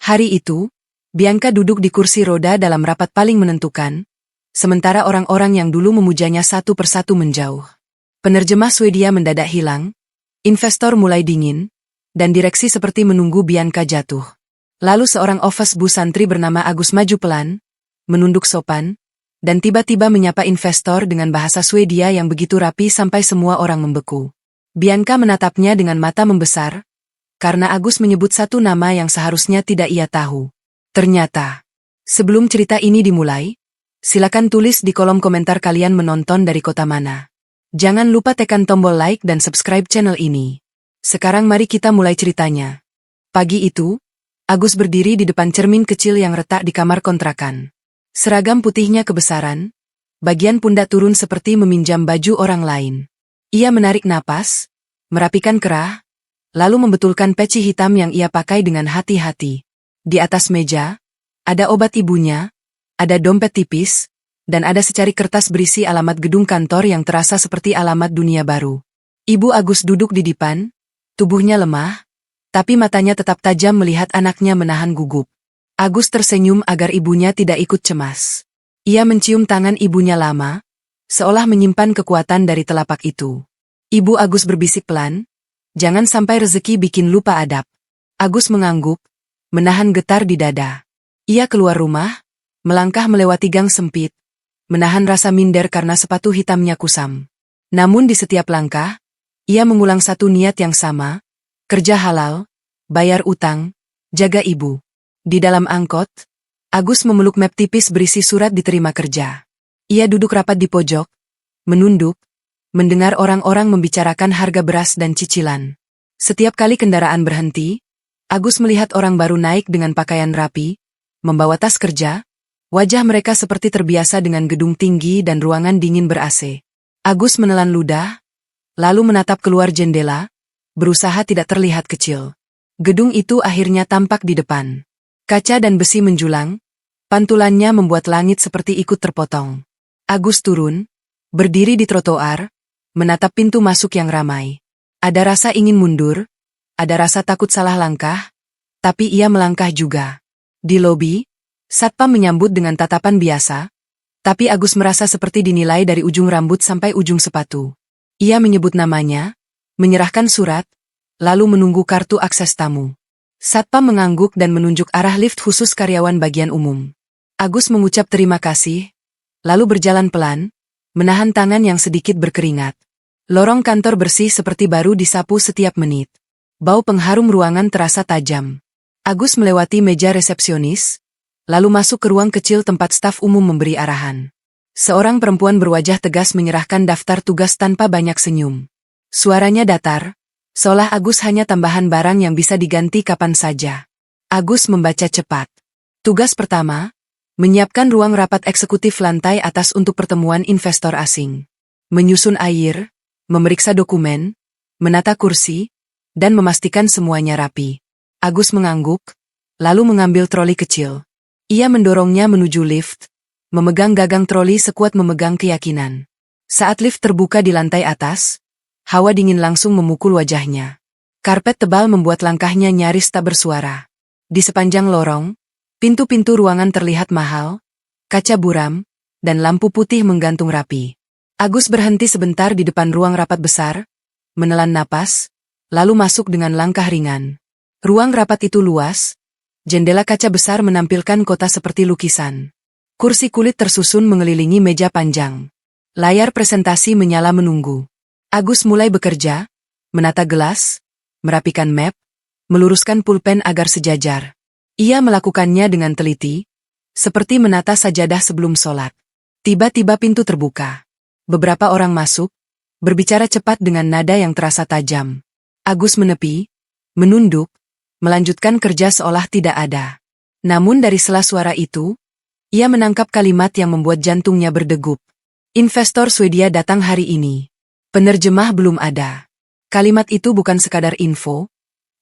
Hari itu, Bianca duduk di kursi roda dalam rapat paling menentukan, sementara orang-orang yang dulu memujanya satu persatu menjauh. Penerjemah Swedia mendadak hilang, investor mulai dingin, dan direksi seperti menunggu Bianca jatuh. Lalu seorang office bu santri bernama Agus maju pelan, menunduk sopan, dan tiba-tiba menyapa investor dengan bahasa Swedia yang begitu rapi sampai semua orang membeku. Bianca menatapnya dengan mata membesar, karena Agus menyebut satu nama yang seharusnya tidak ia tahu. Ternyata, sebelum cerita ini dimulai, silakan tulis di kolom komentar kalian menonton dari kota mana. Jangan lupa tekan tombol like dan subscribe channel ini. Sekarang mari kita mulai ceritanya. Pagi itu, Agus berdiri di depan cermin kecil yang retak di kamar kontrakan. Seragam putihnya kebesaran, bagian pundak turun seperti meminjam baju orang lain. Ia menarik napas, merapikan kerah, lalu membetulkan peci hitam yang ia pakai dengan hati-hati. Di atas meja, ada obat ibunya, ada dompet tipis, dan ada secari kertas berisi alamat gedung kantor yang terasa seperti alamat dunia baru. Ibu Agus duduk di depan, tubuhnya lemah, tapi matanya tetap tajam melihat anaknya menahan gugup. Agus tersenyum agar ibunya tidak ikut cemas. Ia mencium tangan ibunya lama, seolah menyimpan kekuatan dari telapak itu. Ibu Agus berbisik pelan, "Jangan sampai rezeki bikin lupa adab." Agus mengangguk, menahan getar di dada. Ia keluar rumah, melangkah melewati gang sempit, menahan rasa minder karena sepatu hitamnya kusam. Namun di setiap langkah, ia mengulang satu niat yang sama, kerja halal, bayar utang, jaga ibu. Di dalam angkot, Agus memeluk map tipis berisi surat diterima kerja. Ia duduk rapat di pojok, menunduk, mendengar orang-orang membicarakan harga beras dan cicilan. Setiap kali kendaraan berhenti, Agus melihat orang baru naik dengan pakaian rapi, membawa tas kerja, wajah mereka seperti terbiasa dengan gedung tinggi dan ruangan dingin ber-AC. Agus menelan ludah, lalu menatap keluar jendela, berusaha tidak terlihat kecil. Gedung itu akhirnya tampak di depan. Kaca dan besi menjulang, pantulannya membuat langit seperti ikut terpotong. Agus turun, berdiri di trotoar, menatap pintu masuk yang ramai. Ada rasa ingin mundur, ada rasa takut salah langkah, tapi ia melangkah juga. Di lobi, satpam menyambut dengan tatapan biasa, tapi Agus merasa seperti dinilai dari ujung rambut sampai ujung sepatu. Ia menyebut namanya, menyerahkan surat, lalu menunggu kartu akses tamu. Satpam mengangguk dan menunjuk arah lift khusus karyawan bagian umum. Agus mengucap terima kasih, lalu berjalan pelan, menahan tangan yang sedikit berkeringat. Lorong kantor bersih seperti baru disapu setiap menit. Bau pengharum ruangan terasa tajam. Agus melewati meja resepsionis, lalu masuk ke ruang kecil tempat staf umum memberi arahan. Seorang perempuan berwajah tegas menyerahkan daftar tugas tanpa banyak senyum. Suaranya datar, seolah Agus hanya tambahan barang yang bisa diganti kapan saja. Agus membaca cepat. Tugas pertama, menyiapkan ruang rapat eksekutif lantai atas untuk pertemuan investor asing. Menyusun air, memeriksa dokumen, menata kursi, dan memastikan semuanya rapi. Agus mengangguk, lalu mengambil troli kecil. Ia mendorongnya menuju lift, memegang gagang troli sekuat memegang keyakinan. Saat lift terbuka di lantai atas, hawa dingin langsung memukul wajahnya. Karpet tebal membuat langkahnya nyaris tak bersuara. Di sepanjang lorong, pintu-pintu ruangan terlihat mahal, kaca buram, dan lampu putih menggantung rapi. Agus berhenti sebentar di depan ruang rapat besar, menelan napas, lalu masuk dengan langkah ringan. Ruang rapat itu luas, jendela kaca besar menampilkan kota seperti lukisan. Kursi kulit tersusun mengelilingi meja panjang. Layar presentasi menyala menunggu. Agus mulai bekerja, menata gelas, merapikan map, meluruskan pulpen agar sejajar. Ia melakukannya dengan teliti, seperti menata sajadah sebelum sholat. Tiba-tiba pintu terbuka. Beberapa orang masuk, berbicara cepat dengan nada yang terasa tajam. Agus menepi, menunduk, melanjutkan kerja seolah tidak ada. Namun dari sela suara itu, ia menangkap kalimat yang membuat jantungnya berdegup. Investor Swedia datang hari ini. Penerjemah belum ada. Kalimat itu bukan sekadar info,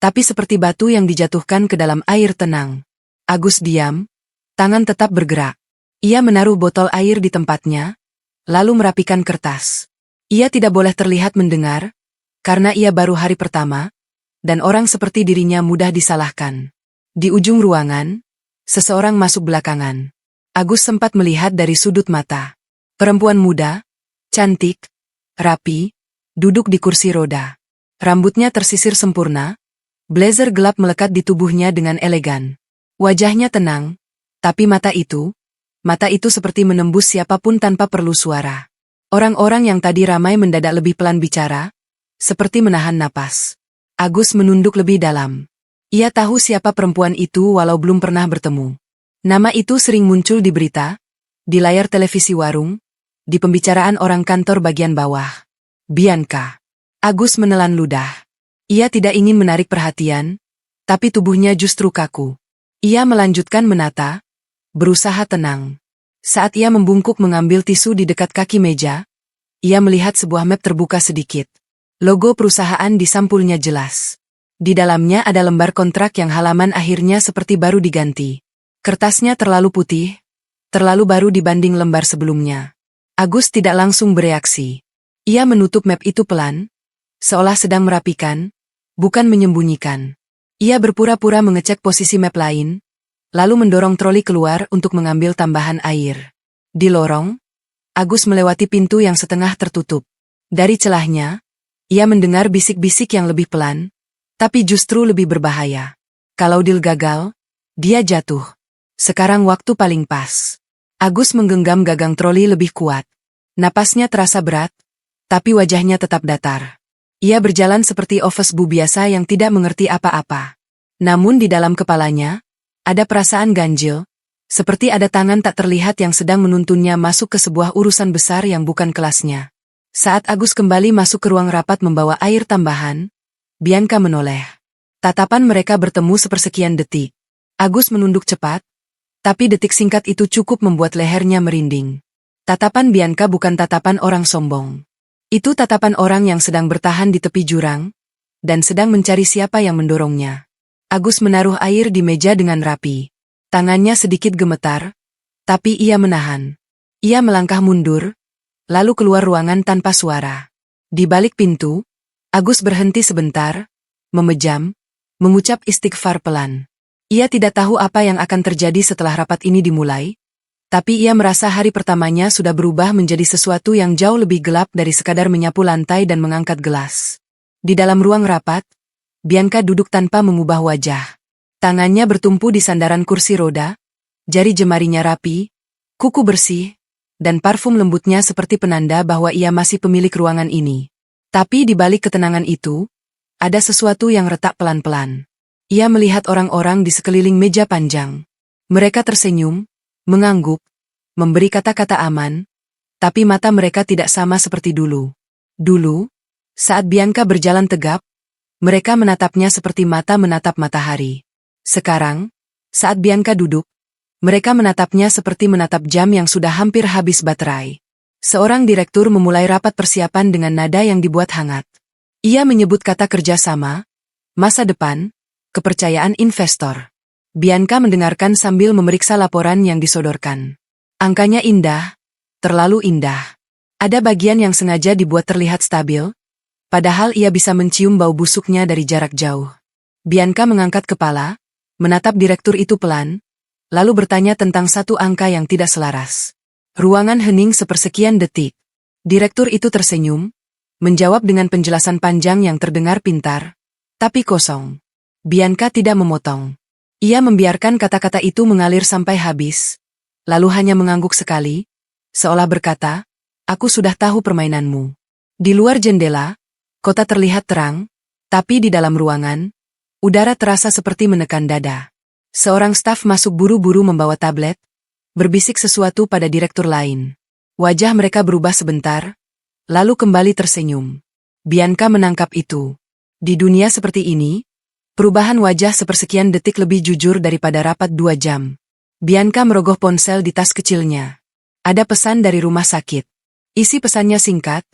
tapi seperti batu yang dijatuhkan ke dalam air tenang. Agus diam, tangan tetap bergerak. Ia menaruh botol air di tempatnya, lalu merapikan kertas. Ia tidak boleh terlihat mendengar, karena ia baru hari pertama, dan orang seperti dirinya mudah disalahkan. Di ujung ruangan, seseorang masuk belakangan. Agus sempat melihat dari sudut mata. Perempuan muda, cantik, rapi, duduk di kursi roda. Rambutnya tersisir sempurna, blazer gelap melekat di tubuhnya dengan elegan. Wajahnya tenang, tapi mata itu seperti menembus siapapun tanpa perlu suara. Orang-orang yang tadi ramai mendadak lebih pelan bicara, seperti menahan napas. Agus menunduk lebih dalam. Ia tahu siapa perempuan itu walau belum pernah bertemu. Nama itu sering muncul di berita, di layar televisi warung, di pembicaraan orang kantor bagian bawah. Bianca. Agus menelan ludah. Ia tidak ingin menarik perhatian, tapi tubuhnya justru kaku. Ia melanjutkan menata, berusaha tenang. Saat ia membungkuk mengambil tisu di dekat kaki meja, ia melihat sebuah map terbuka sedikit. Logo perusahaan di sampulnya jelas. Di dalamnya ada lembar kontrak yang halaman akhirnya seperti baru diganti. Kertasnya terlalu putih, terlalu baru dibanding lembar sebelumnya. Agus tidak langsung bereaksi. Ia menutup map itu pelan, seolah sedang merapikan, bukan menyembunyikan. Ia berpura-pura mengecek posisi map lain, lalu mendorong troli keluar untuk mengambil tambahan air. Di lorong, Agus melewati pintu yang setengah tertutup. Dari celahnya, ia mendengar bisik-bisik yang lebih pelan, tapi justru lebih berbahaya. Kalau deal gagal, dia jatuh. Sekarang waktu paling pas. Agus menggenggam gagang troli lebih kuat. Napasnya terasa berat, tapi wajahnya tetap datar. Ia berjalan seperti office bu biasa yang tidak mengerti apa-apa. Namun di dalam kepalanya, ada perasaan ganjil, seperti ada tangan tak terlihat yang sedang menuntunnya masuk ke sebuah urusan besar yang bukan kelasnya. Saat Agus kembali masuk ke ruang rapat membawa air tambahan, Bianca menoleh. Tatapan mereka bertemu sepersekian detik. Agus menunduk cepat, tapi detik singkat itu cukup membuat lehernya merinding. Tatapan Bianca bukan tatapan orang sombong. Itu tatapan orang yang sedang bertahan di tepi jurang, dan sedang mencari siapa yang mendorongnya. Agus menaruh air di meja dengan rapi. Tangannya sedikit gemetar, tapi ia menahan. Ia melangkah mundur, lalu keluar ruangan tanpa suara. Di balik pintu, Agus berhenti sebentar, memejam, mengucap istighfar pelan. Ia tidak tahu apa yang akan terjadi setelah rapat ini dimulai, tapi ia merasa hari pertamanya sudah berubah menjadi sesuatu yang jauh lebih gelap dari sekadar menyapu lantai dan mengangkat gelas. Di dalam ruang rapat, Bianca duduk tanpa mengubah wajah. Tangannya bertumpu di sandaran kursi roda, jari jemarinya rapi, kuku bersih, dan parfum lembutnya seperti penanda bahwa ia masih pemilik ruangan ini. Tapi di balik ketenangan itu, ada sesuatu yang retak pelan-pelan. Ia melihat orang-orang di sekeliling meja panjang. Mereka tersenyum, mengangguk, memberi kata-kata aman, tapi mata mereka tidak sama seperti dulu. Dulu, saat Bianca berjalan tegap, mereka menatapnya seperti mata menatap matahari. Sekarang, saat Bianca duduk, mereka menatapnya seperti menatap jam yang sudah hampir habis baterai. Seorang direktur memulai rapat persiapan dengan nada yang dibuat hangat. Ia menyebut kata kerjasama, masa depan, kepercayaan investor. Bianca mendengarkan sambil memeriksa laporan yang disodorkan. Angkanya indah, terlalu indah. Ada bagian yang sengaja dibuat terlihat stabil, padahal ia bisa mencium bau busuknya dari jarak jauh. Bianca mengangkat kepala, menatap direktur itu pelan, lalu bertanya tentang satu angka yang tidak selaras. Ruangan hening sepersekian detik. Direktur itu tersenyum, menjawab dengan penjelasan panjang yang terdengar pintar, tapi kosong. Bianca tidak memotong. Ia membiarkan kata-kata itu mengalir sampai habis, lalu hanya mengangguk sekali, seolah berkata, "Aku sudah tahu permainanmu." Di luar jendela, kota terlihat terang, tapi di dalam ruangan, udara terasa seperti menekan dada. Seorang staf masuk buru-buru membawa tablet, berbisik sesuatu pada direktur lain. Wajah mereka berubah sebentar, lalu kembali tersenyum. Bianca menangkap itu. Di dunia seperti ini, perubahan wajah sepersekian detik lebih jujur daripada rapat 2 jam. Bianca merogoh ponsel di tas kecilnya. Ada pesan dari rumah sakit. Isi pesannya singkat,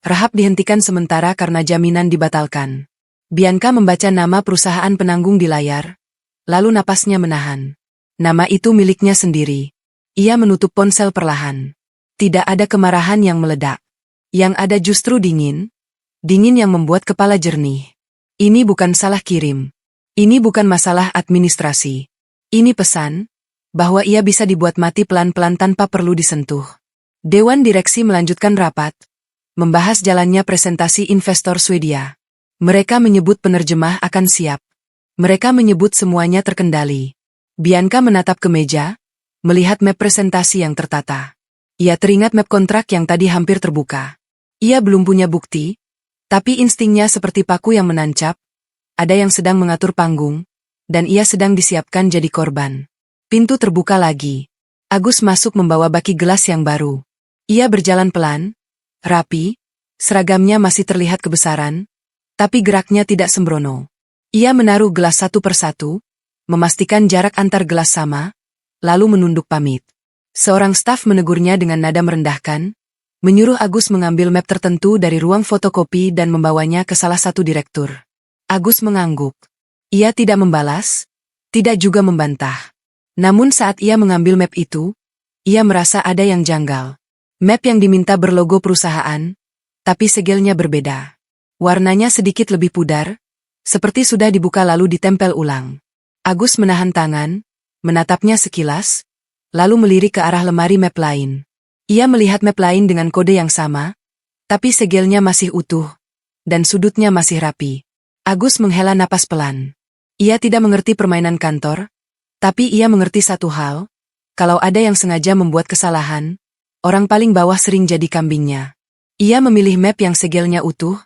"Rahab dihentikan sementara karena jaminan dibatalkan." Bianca membaca nama perusahaan penanggung di layar, lalu napasnya menahan. Nama itu miliknya sendiri. Ia menutup ponsel perlahan. Tidak ada kemarahan yang meledak. Yang ada justru dingin yang membuat kepala jernih. Ini bukan salah kirim. Ini bukan masalah administrasi. Ini pesan, bahwa ia bisa dibuat mati pelan-pelan tanpa perlu disentuh. Dewan Direksi melanjutkan rapat, membahas jalannya presentasi investor Swedia. Mereka menyebut penerjemah akan siap. Mereka menyebut semuanya terkendali. Bianca menatap ke meja, melihat map presentasi yang tertata. Ia teringat map kontrak yang tadi hampir terbuka. Ia belum punya bukti, tapi instingnya seperti paku yang menancap. Ada yang sedang mengatur panggung, dan ia sedang disiapkan jadi korban. Pintu terbuka lagi. Agus masuk membawa baki gelas yang baru. Ia berjalan pelan, rapi, seragamnya masih terlihat kebesaran, tapi geraknya tidak sembrono. Ia menaruh gelas satu persatu, memastikan jarak antar gelas sama, lalu menunduk pamit. Seorang staf menegurnya dengan nada merendahkan, menyuruh Agus mengambil map tertentu dari ruang fotokopi dan membawanya ke salah satu direktur. Agus mengangguk. Ia tidak membalas, tidak juga membantah. Namun saat ia mengambil map itu, ia merasa ada yang janggal. Map yang diminta berlogo perusahaan, tapi segelnya berbeda. Warnanya sedikit lebih pudar, seperti sudah dibuka lalu ditempel ulang. Agus menahan tangan, menatapnya sekilas, lalu melirik ke arah lemari map lain. Ia melihat map lain dengan kode yang sama, tapi segelnya masih utuh, dan sudutnya masih rapi. Agus menghela napas pelan. Ia tidak mengerti permainan kantor, tapi ia mengerti satu hal, kalau ada yang sengaja membuat kesalahan, orang paling bawah sering jadi kambingnya. Ia memilih map yang segelnya utuh,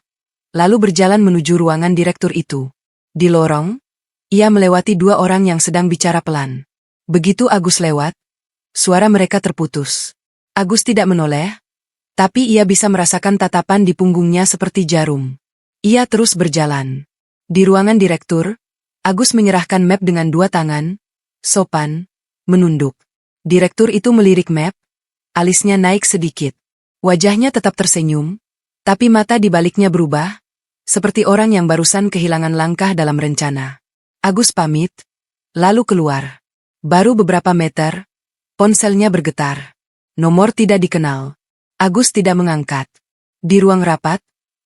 lalu berjalan menuju ruangan direktur itu. Di lorong, ia melewati dua orang yang sedang bicara pelan. Begitu Agus lewat, suara mereka terputus. Agus tidak menoleh, tapi ia bisa merasakan tatapan di punggungnya seperti jarum. Ia terus berjalan. Di ruangan direktur, Agus menyerahkan map dengan dua tangan, sopan, menunduk. Direktur itu melirik map, alisnya naik sedikit. Wajahnya tetap tersenyum, tapi mata di baliknya berubah, seperti orang yang barusan kehilangan langkah dalam rencana. Agus pamit, lalu keluar. Baru beberapa meter, ponselnya bergetar. Nomor tidak dikenal. Agus tidak mengangkat. Di ruang rapat,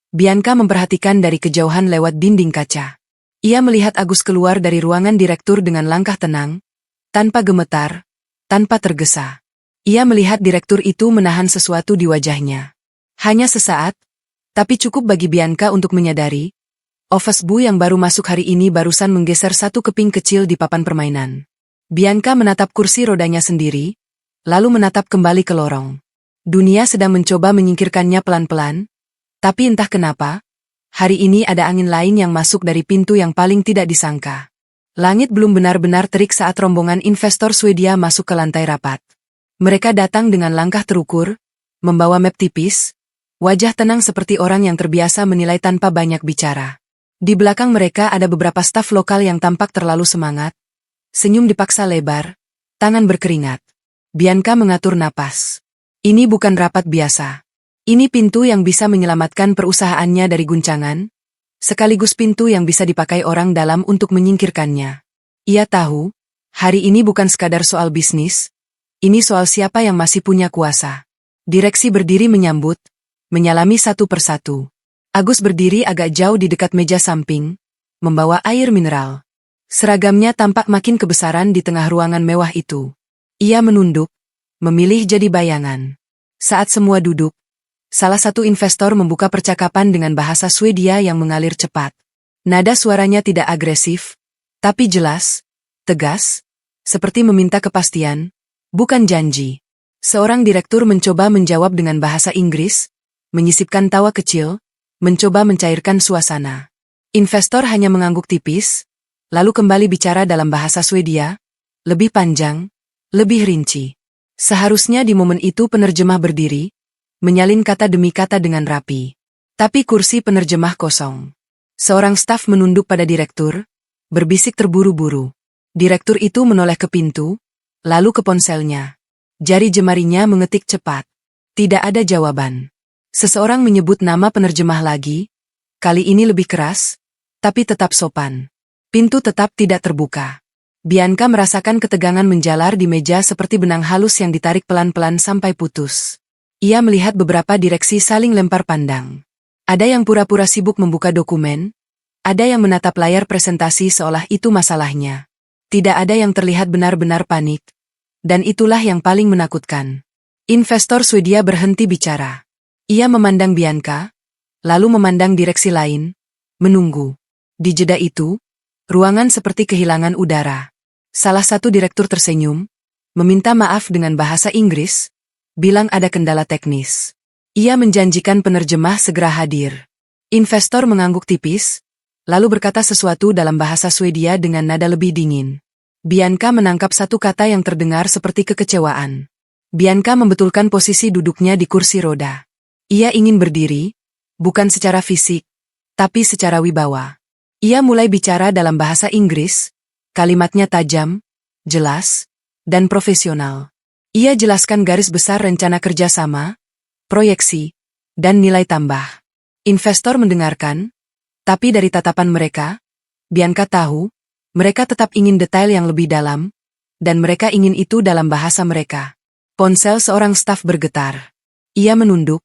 Bianca memperhatikan dari kejauhan lewat dinding kaca. Ia melihat Agus keluar dari ruangan direktur dengan langkah tenang, tanpa gemetar, tanpa tergesa. Ia melihat direktur itu menahan sesuatu di wajahnya. Hanya sesaat, tapi cukup bagi Bianca untuk menyadari, Office Bu yang baru masuk hari ini barusan menggeser satu keping kecil di papan permainan. Bianca menatap kursi rodanya sendiri, lalu menatap kembali ke lorong. Dunia sedang mencoba menyingkirkannya pelan-pelan, tapi entah kenapa, hari ini ada angin lain yang masuk dari pintu yang paling tidak disangka. Langit belum benar-benar terik saat rombongan investor Swedia masuk ke lantai rapat. Mereka datang dengan langkah terukur, membawa map tipis, wajah tenang seperti orang yang terbiasa menilai tanpa banyak bicara. Di belakang mereka ada beberapa staf lokal yang tampak terlalu semangat, senyum dipaksa lebar, tangan berkeringat. Bianca mengatur napas. Ini bukan rapat biasa. Ini pintu yang bisa menyelamatkan perusahaannya dari guncangan, sekaligus pintu yang bisa dipakai orang dalam untuk menyingkirkannya. Ia tahu, hari ini bukan sekadar soal bisnis, ini soal siapa yang masih punya kuasa. Direksi berdiri menyambut, menyalami satu persatu. Agus berdiri agak jauh di dekat meja samping, membawa air mineral. Seragamnya tampak makin kebesaran di tengah ruangan mewah itu. Ia menunduk, memilih jadi bayangan. Saat semua duduk, salah satu investor membuka percakapan dengan bahasa Swedia yang mengalir cepat. Nada suaranya tidak agresif, tapi jelas, tegas, seperti meminta kepastian, bukan janji. Seorang direktur mencoba menjawab dengan bahasa Inggris, menyisipkan tawa kecil, mencoba mencairkan suasana. Investor hanya mengangguk tipis, lalu kembali bicara dalam bahasa Swedia, lebih panjang, lebih rinci. Seharusnya di momen itu penerjemah berdiri, menyalin kata demi kata dengan rapi. Tapi kursi penerjemah kosong. Seorang staf menunduk pada direktur, berbisik terburu-buru. Direktur itu menoleh ke pintu, lalu ke ponselnya. Jari jemarinya mengetik cepat. Tidak ada jawaban. Seseorang menyebut nama penerjemah lagi, kali ini lebih keras, tapi tetap sopan. Pintu tetap tidak terbuka. Bianca merasakan ketegangan menjalar di meja seperti benang halus yang ditarik pelan-pelan sampai putus. Ia melihat beberapa direksi saling lempar pandang. Ada yang pura-pura sibuk membuka dokumen, Ada yang menatap layar presentasi seolah itu masalahnya. Tidak ada yang terlihat benar-benar panik. Dan itulah yang paling menakutkan. Investor Swedia berhenti bicara. Ia memandang Bianca, lalu memandang direksi lain, menunggu. Di jeda itu, ruangan seperti kehilangan udara. Salah satu direktur tersenyum, meminta maaf dengan bahasa Inggris, bilang ada kendala teknis. Ia menjanjikan penerjemah segera hadir. Investor mengangguk tipis, lalu berkata sesuatu dalam bahasa Swedia dengan nada lebih dingin. Bianca menangkap satu kata yang terdengar seperti kekecewaan. Bianca membetulkan posisi duduknya di kursi roda. Ia ingin berdiri, bukan secara fisik, tapi secara wibawa. Ia mulai bicara dalam bahasa Inggris, kalimatnya tajam, jelas, dan profesional. Ia jelaskan garis besar rencana kerjasama, proyeksi, dan nilai tambah. Investor mendengarkan, tapi dari tatapan mereka, Bianca tahu, mereka tetap ingin detail yang lebih dalam, dan mereka ingin itu dalam bahasa mereka. Ponsel seorang staf bergetar. Ia menunduk,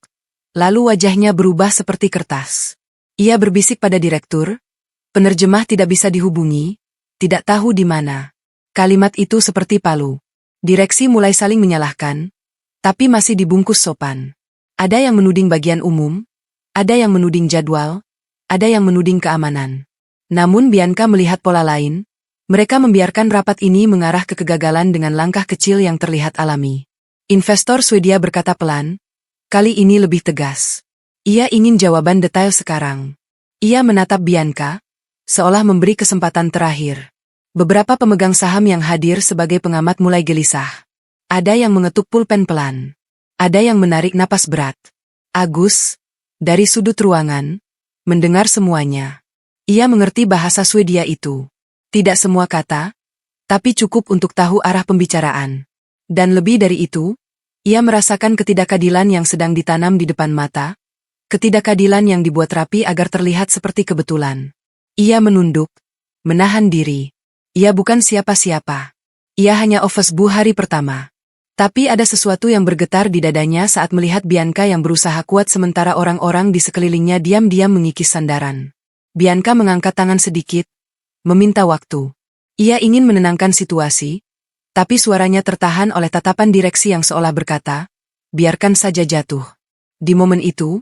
lalu wajahnya berubah seperti kertas. Ia berbisik pada direktur, penerjemah tidak bisa dihubungi, tidak tahu di mana. Kalimat itu seperti palu. Direksi mulai saling menyalahkan, tapi masih dibungkus sopan. Ada yang menuding bagian umum, ada yang menuding jadwal, ada yang menuding keamanan. Namun Bianca melihat pola lain, mereka membiarkan rapat ini mengarah ke kegagalan dengan langkah kecil yang terlihat alami. Investor Swedia berkata pelan, kali ini lebih tegas. Ia ingin jawaban detail sekarang. Ia menatap Bianca, seolah memberi kesempatan terakhir. Beberapa pemegang saham yang hadir sebagai pengamat mulai gelisah. Ada yang mengetuk pulpen pelan. Ada yang menarik napas berat. Agus, dari sudut ruangan, mendengar semuanya. Ia mengerti bahasa Swedia itu. Tidak semua kata, tapi cukup untuk tahu arah pembicaraan. Dan lebih dari itu, ia merasakan ketidakadilan yang sedang ditanam di depan mata, ketidakadilan yang dibuat rapi agar terlihat seperti kebetulan. Ia menunduk, menahan diri. Ia bukan siapa-siapa. Ia hanya Ofesbu hari pertama. Tapi ada sesuatu yang bergetar di dadanya saat melihat Bianca yang berusaha kuat sementara orang-orang di sekelilingnya diam-diam mengikis sandaran. Bianca mengangkat tangan sedikit, meminta waktu. Ia ingin menenangkan situasi, tapi suaranya tertahan oleh tatapan direksi yang seolah berkata, biarkan saja jatuh. Di momen itu,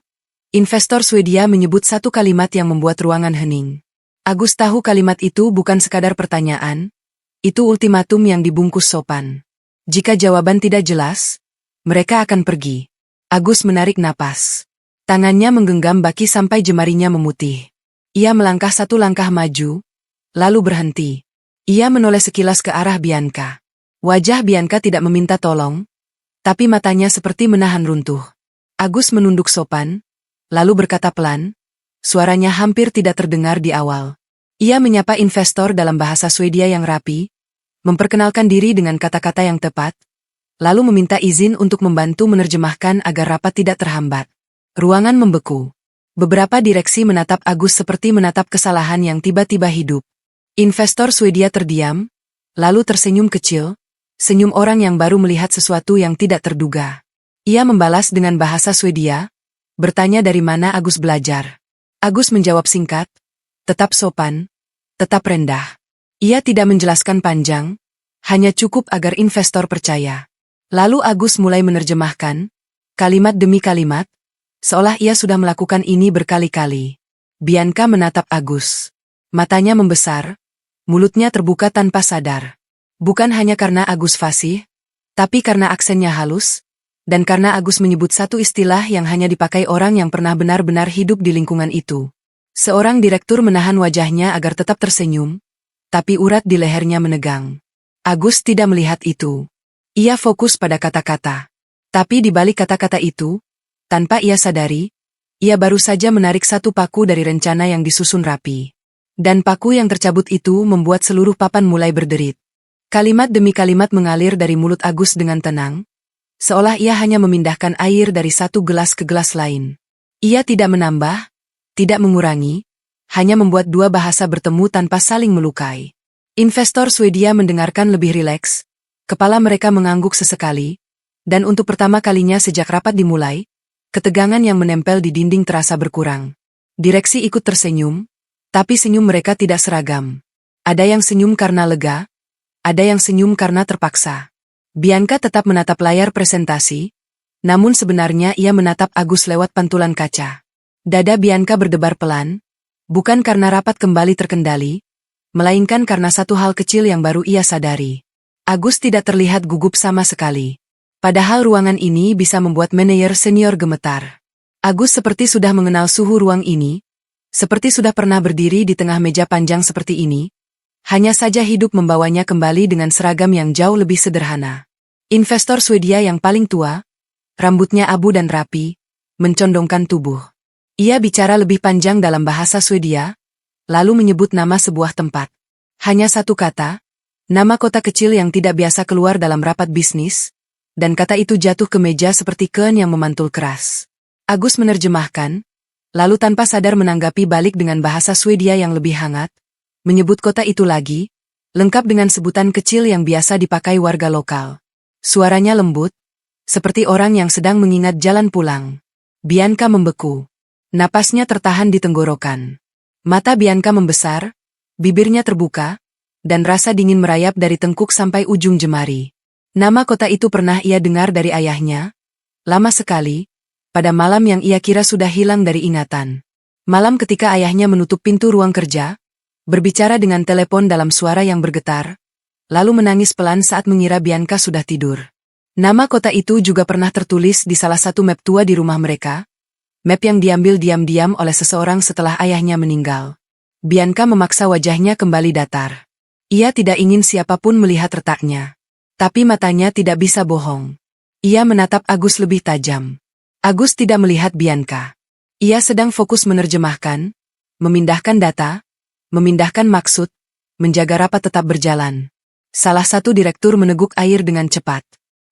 investor Swedia menyebut satu kalimat yang membuat ruangan hening. Agus tahu kalimat itu bukan sekadar pertanyaan, itu ultimatum yang dibungkus sopan. Jika jawaban tidak jelas, mereka akan pergi. Agus menarik napas. Tangannya menggenggam baki sampai jemarinya memutih. Ia melangkah satu langkah maju, lalu berhenti. Ia menoleh sekilas ke arah Bianca. Wajah Bianca tidak meminta tolong, tapi matanya seperti menahan runtuh. Agus menunduk sopan, lalu berkata pelan, suaranya hampir tidak terdengar di awal. Ia menyapa investor dalam bahasa Swedia yang rapi, memperkenalkan diri dengan kata-kata yang tepat, lalu meminta izin untuk membantu menerjemahkan agar rapat tidak terhambat. Ruangan membeku. Beberapa direksi menatap Agus seperti menatap kesalahan yang tiba-tiba hidup. Investor Swedia terdiam, lalu tersenyum kecil, senyum orang yang baru melihat sesuatu yang tidak terduga. Ia membalas dengan bahasa Swedia, bertanya dari mana Agus belajar. Agus menjawab singkat, tetap sopan, tetap rendah. Ia tidak menjelaskan panjang, hanya cukup agar investor percaya. Lalu Agus mulai menerjemahkan, kalimat demi kalimat, seolah ia sudah melakukan ini berkali-kali. Bianca menatap Agus. Matanya membesar, mulutnya terbuka tanpa sadar. Bukan hanya karena Agus fasih, tapi karena aksennya halus, dan karena Agus menyebut satu istilah yang hanya dipakai orang yang pernah benar-benar hidup di lingkungan itu. Seorang direktur menahan wajahnya agar tetap tersenyum, tapi urat di lehernya menegang. Agus tidak melihat itu. Ia fokus pada kata-kata. Tapi di balik kata-kata itu, tanpa ia sadari, ia baru saja menarik satu paku dari rencana yang disusun rapi. Dan paku yang tercabut itu membuat seluruh papan mulai berderit. Kalimat demi kalimat mengalir dari mulut Agus dengan tenang, seolah ia hanya memindahkan air dari satu gelas ke gelas lain. Ia tidak menambah, tidak mengurangi, hanya membuat dua bahasa bertemu tanpa saling melukai. Investor Swedia mendengarkan lebih rileks, kepala mereka mengangguk sesekali, dan untuk pertama kalinya sejak rapat dimulai, ketegangan yang menempel di dinding terasa berkurang. Direksi ikut tersenyum, Tapi senyum mereka tidak seragam. Ada yang senyum karena lega, ada yang senyum karena terpaksa. Bianca tetap menatap layar presentasi, namun sebenarnya ia menatap Agus lewat pantulan kaca. Dada Bianca berdebar pelan, bukan karena rapat kembali terkendali, melainkan karena satu hal kecil yang baru ia sadari. Agus tidak terlihat gugup sama sekali. Padahal ruangan ini bisa membuat manajer senior gemetar. Agus seperti sudah mengenal suhu ruang ini, seperti sudah pernah berdiri di tengah meja panjang seperti ini, hanya saja hidup membawanya kembali dengan seragam yang jauh lebih sederhana. Investor Swedia yang paling tua, rambutnya abu dan rapi, mencondongkan tubuh. Ia bicara lebih panjang dalam bahasa Swedia, lalu menyebut nama sebuah tempat. Hanya satu kata, nama kota kecil yang tidak biasa keluar dalam rapat bisnis, dan kata itu jatuh ke meja seperti ken yang memantul keras. Agus menerjemahkan, lalu tanpa sadar menanggapi balik dengan bahasa Swedia yang lebih hangat, menyebut kota itu lagi, lengkap dengan sebutan kecil yang biasa dipakai warga lokal. Suaranya lembut, seperti orang yang sedang mengingat jalan pulang. Bianca membeku. Napasnya tertahan di tenggorokan. Mata Bianca membesar, bibirnya terbuka, dan rasa dingin merayap dari tengkuk sampai ujung jemari. Nama kota itu pernah ia dengar dari ayahnya, lama sekali, pada malam yang ia kira sudah hilang dari ingatan. Malam ketika ayahnya menutup pintu ruang kerja, berbicara dengan telepon dalam suara yang bergetar, lalu menangis pelan saat mengira Bianca sudah tidur. Nama kota itu juga pernah tertulis di salah satu map tua di rumah mereka, map yang diambil diam-diam oleh seseorang setelah ayahnya meninggal. Bianca memaksa wajahnya kembali datar. Ia tidak ingin siapapun melihat retaknya. Tapi matanya tidak bisa bohong. Ia menatap Agus lebih tajam. Agus tidak melihat Bianca. Ia sedang fokus menerjemahkan, memindahkan data, memindahkan maksud, menjaga rapat tetap berjalan. Salah satu direktur meneguk air dengan cepat.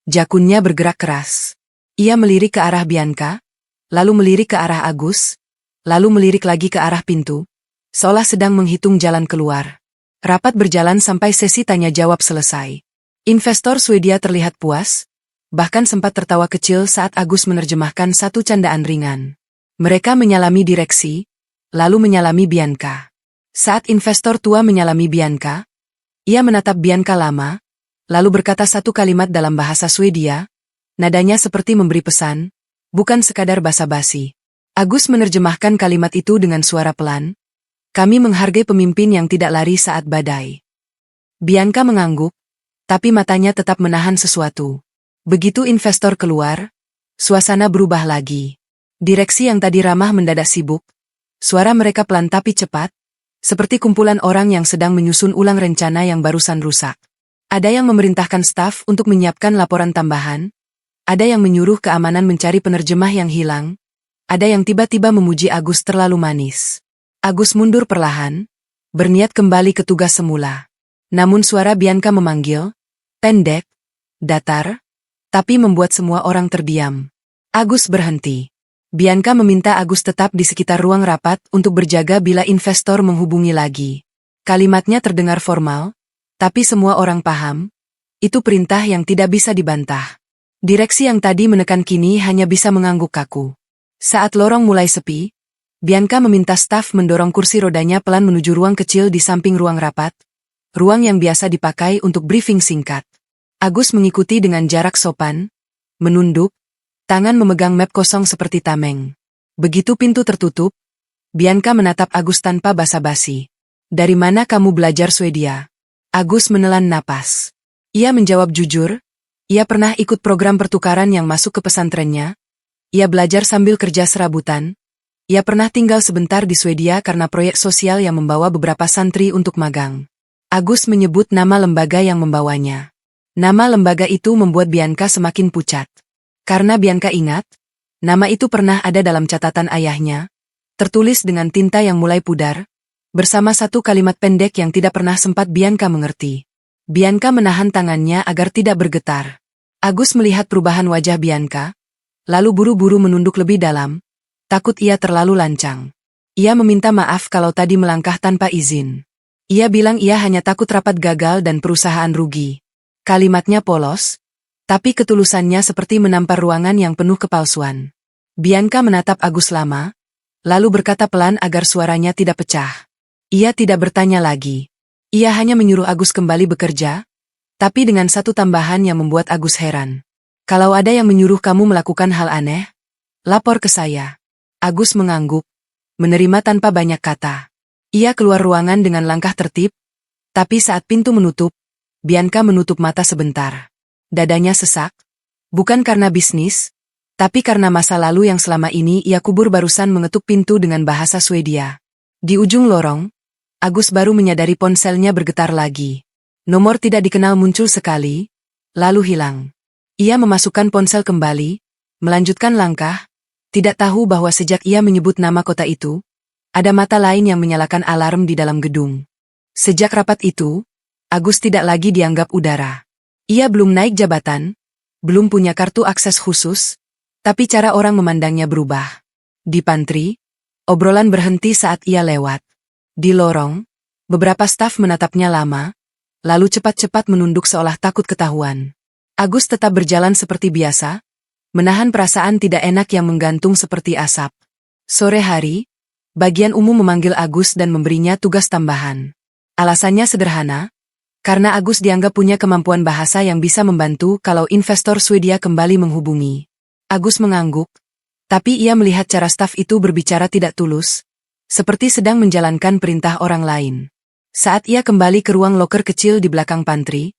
Jakunnya bergerak keras. Ia melirik ke arah Bianca, lalu melirik ke arah Agus, lalu melirik lagi ke arah pintu, seolah sedang menghitung jalan keluar. Rapat berjalan sampai sesi tanya jawab selesai. Investor Swedia terlihat puas, bahkan sempat tertawa kecil saat Agus menerjemahkan satu candaan ringan. Mereka menyalami direksi, lalu menyalami Bianca. Saat investor tua menyalami Bianca, ia menatap Bianca lama, lalu berkata satu kalimat dalam bahasa Swedia, nadanya seperti memberi pesan, bukan sekadar basa-basi. Agus menerjemahkan kalimat itu dengan suara pelan, kami menghargai pemimpin yang tidak lari saat badai. Bianca mengangguk, tapi matanya tetap menahan sesuatu. Begitu investor keluar, suasana berubah lagi. Direksi yang tadi ramah mendadak sibuk, suara mereka pelan tapi cepat, seperti kumpulan orang yang sedang menyusun ulang rencana yang barusan rusak. Ada yang memerintahkan staf untuk menyiapkan laporan tambahan, ada yang menyuruh keamanan mencari penerjemah yang hilang, ada yang tiba-tiba memuji Agus terlalu manis. Agus mundur perlahan, berniat kembali ke tugas semula. Namun suara Bianca memanggil, pendek, datar, tapi membuat semua orang terdiam. Agus berhenti. Bianca meminta Agus tetap di sekitar ruang rapat untuk berjaga bila investor menghubungi lagi. Kalimatnya terdengar formal, tapi semua orang paham, itu perintah yang tidak bisa dibantah. Direksi yang tadi menekan kini hanya bisa mengangguk kaku. Saat lorong mulai sepi, Bianca meminta staf mendorong kursi rodanya pelan menuju ruang kecil di samping ruang rapat, ruang yang biasa dipakai untuk briefing singkat. Agus mengikuti dengan jarak sopan, menunduk, tangan memegang map kosong seperti tameng. Begitu pintu tertutup, Bianca menatap Agus tanpa basa-basi. Dari mana kamu belajar Swedia? Agus menelan napas. Ia menjawab jujur, ia pernah ikut program pertukaran yang masuk ke pesantrennya, ia belajar sambil kerja serabutan, ia pernah tinggal sebentar di Swedia karena proyek sosial yang membawa beberapa santri untuk magang. Agus menyebut nama lembaga yang membawanya. Nama lembaga itu membuat Bianca semakin pucat. Karena Bianca ingat, nama itu pernah ada dalam catatan ayahnya, tertulis dengan tinta yang mulai pudar, bersama satu kalimat pendek yang tidak pernah sempat Bianca mengerti. Bianca menahan tangannya agar tidak bergetar. Agus melihat perubahan wajah Bianca, lalu buru-buru menunduk lebih dalam, takut ia terlalu lancang. Ia meminta maaf kalau tadi melangkah tanpa izin. Ia bilang ia hanya takut rapat gagal dan perusahaan rugi. Kalimatnya polos, tapi ketulusannya seperti menampar ruangan yang penuh kepalsuan. Bianca menatap Agus lama, lalu berkata pelan agar suaranya tidak pecah. Ia tidak bertanya lagi. Ia hanya menyuruh Agus kembali bekerja, tapi dengan satu tambahan yang membuat Agus heran. Kalau ada yang menyuruh kamu melakukan hal aneh, lapor ke saya. Agus mengangguk, menerima tanpa banyak kata. Ia keluar ruangan dengan langkah tertib, tapi saat pintu menutup, Bianca menutup mata sebentar. Dadanya sesak, bukan karena bisnis, tapi karena masa lalu yang selama ini ia kubur. Barusan mengetuk pintu dengan bahasa Swedia. Di ujung lorong, Agus baru menyadari ponselnya bergetar lagi. Nomor tidak dikenal muncul sekali, lalu hilang. Ia memasukkan ponsel kembali, melanjutkan langkah, tidak tahu bahwa sejak ia menyebut nama kota itu, ada mata lain yang menyalakan alarm di dalam gedung. Sejak rapat itu, Agus tidak lagi dianggap udara. Ia belum naik jabatan, belum punya kartu akses khusus, tapi cara orang memandangnya berubah. Di pantry, obrolan berhenti saat ia lewat. Di lorong, beberapa staf menatapnya lama, lalu cepat-cepat menunduk seolah takut ketahuan. Agus tetap berjalan seperti biasa, menahan perasaan tidak enak yang menggantung seperti asap. Sore hari, bagian umum memanggil Agus dan memberinya tugas tambahan. Alasannya sederhana, karena Agus dianggap punya kemampuan bahasa yang bisa membantu kalau investor Swedia kembali menghubungi. Agus mengangguk, tapi ia melihat cara staf itu berbicara tidak tulus, seperti sedang menjalankan perintah orang lain. Saat ia kembali ke ruang loker kecil di belakang pantry,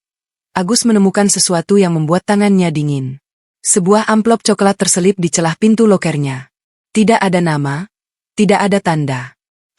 Agus menemukan sesuatu yang membuat tangannya dingin. Sebuah amplop coklat terselip di celah pintu lokernya. Tidak ada nama, tidak ada tanda.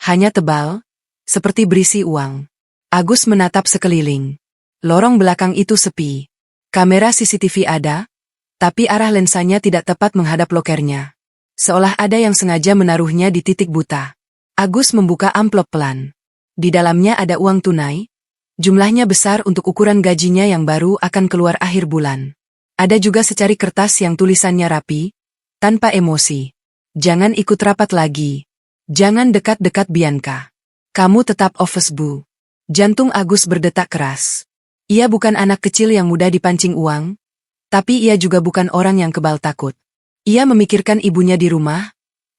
Hanya tebal, seperti berisi uang. Agus menatap sekeliling. Lorong belakang itu sepi. Kamera CCTV ada, tapi arah lensanya tidak tepat menghadap lokernya. Seolah ada yang sengaja menaruhnya di titik buta. Agus membuka amplop pelan. Di dalamnya ada uang tunai, jumlahnya besar untuk ukuran gajinya yang baru akan keluar akhir bulan. Ada juga secari kertas yang tulisannya rapi, tanpa emosi. Jangan ikut rapat lagi. Jangan dekat-dekat Bianca. Kamu tetap office bu. Jantung Agus berdetak keras. Ia bukan anak kecil yang mudah dipancing uang, tapi ia juga bukan orang yang kebal takut. Ia memikirkan ibunya di rumah,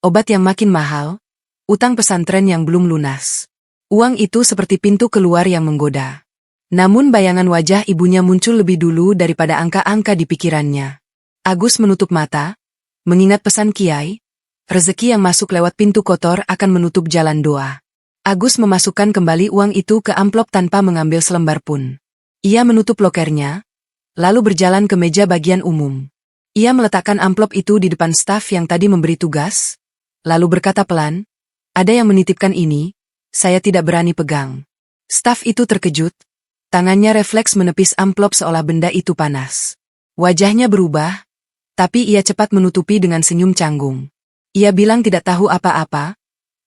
obat yang makin mahal, utang pesantren yang belum lunas. Uang itu seperti pintu keluar yang menggoda. Namun bayangan wajah ibunya muncul lebih dulu daripada angka-angka di pikirannya. Agus menutup mata, mengingat pesan Kiai, rezeki yang masuk lewat pintu kotor akan menutup jalan doa. Agus memasukkan kembali uang itu ke amplop tanpa mengambil selembar pun. Ia menutup lokernya, lalu berjalan ke meja bagian umum. Ia meletakkan amplop itu di depan staf yang tadi memberi tugas, lalu berkata pelan, "Ada yang menitipkan ini, saya tidak berani pegang." Staf itu terkejut, tangannya refleks menepis amplop seolah benda itu panas. Wajahnya berubah, tapi ia cepat menutupi dengan senyum canggung. Ia bilang tidak tahu apa-apa,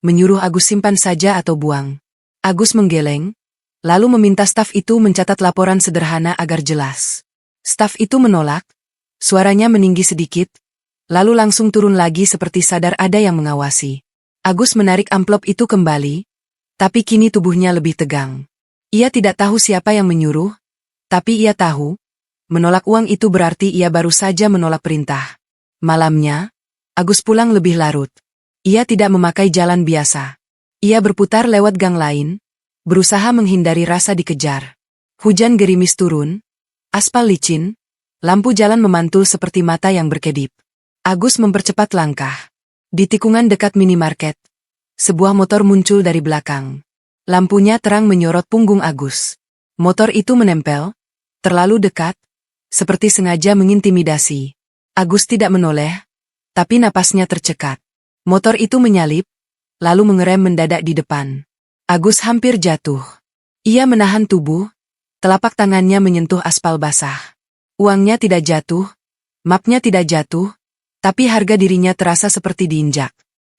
menyuruh Agus simpan saja atau buang. Agus menggeleng, lalu meminta staf itu mencatat laporan sederhana agar jelas. Staf itu menolak, suaranya meninggi sedikit, lalu langsung turun lagi seperti sadar ada yang mengawasi. Agus menarik amplop itu kembali, tapi kini tubuhnya lebih tegang. Ia tidak tahu siapa yang menyuruh, tapi ia tahu, menolak uang itu berarti ia baru saja menolak perintah. Malamnya, Agus pulang lebih larut. Ia tidak memakai jalan biasa. Ia berputar lewat gang lain, berusaha menghindari rasa dikejar. Hujan gerimis turun, aspal licin, lampu jalan memantul seperti mata yang berkedip. Agus mempercepat langkah. Di tikungan dekat minimarket, sebuah motor muncul dari belakang. Lampunya terang menyorot punggung Agus. Motor itu menempel, terlalu dekat, seperti sengaja mengintimidasi. Agus tidak menoleh, tapi napasnya tercekat. Motor itu menyalip, lalu mengerem mendadak di depan. Agus hampir jatuh. Ia menahan tubuh, telapak tangannya menyentuh aspal basah. Uangnya tidak jatuh, mapnya tidak jatuh, tapi harga dirinya terasa seperti diinjak.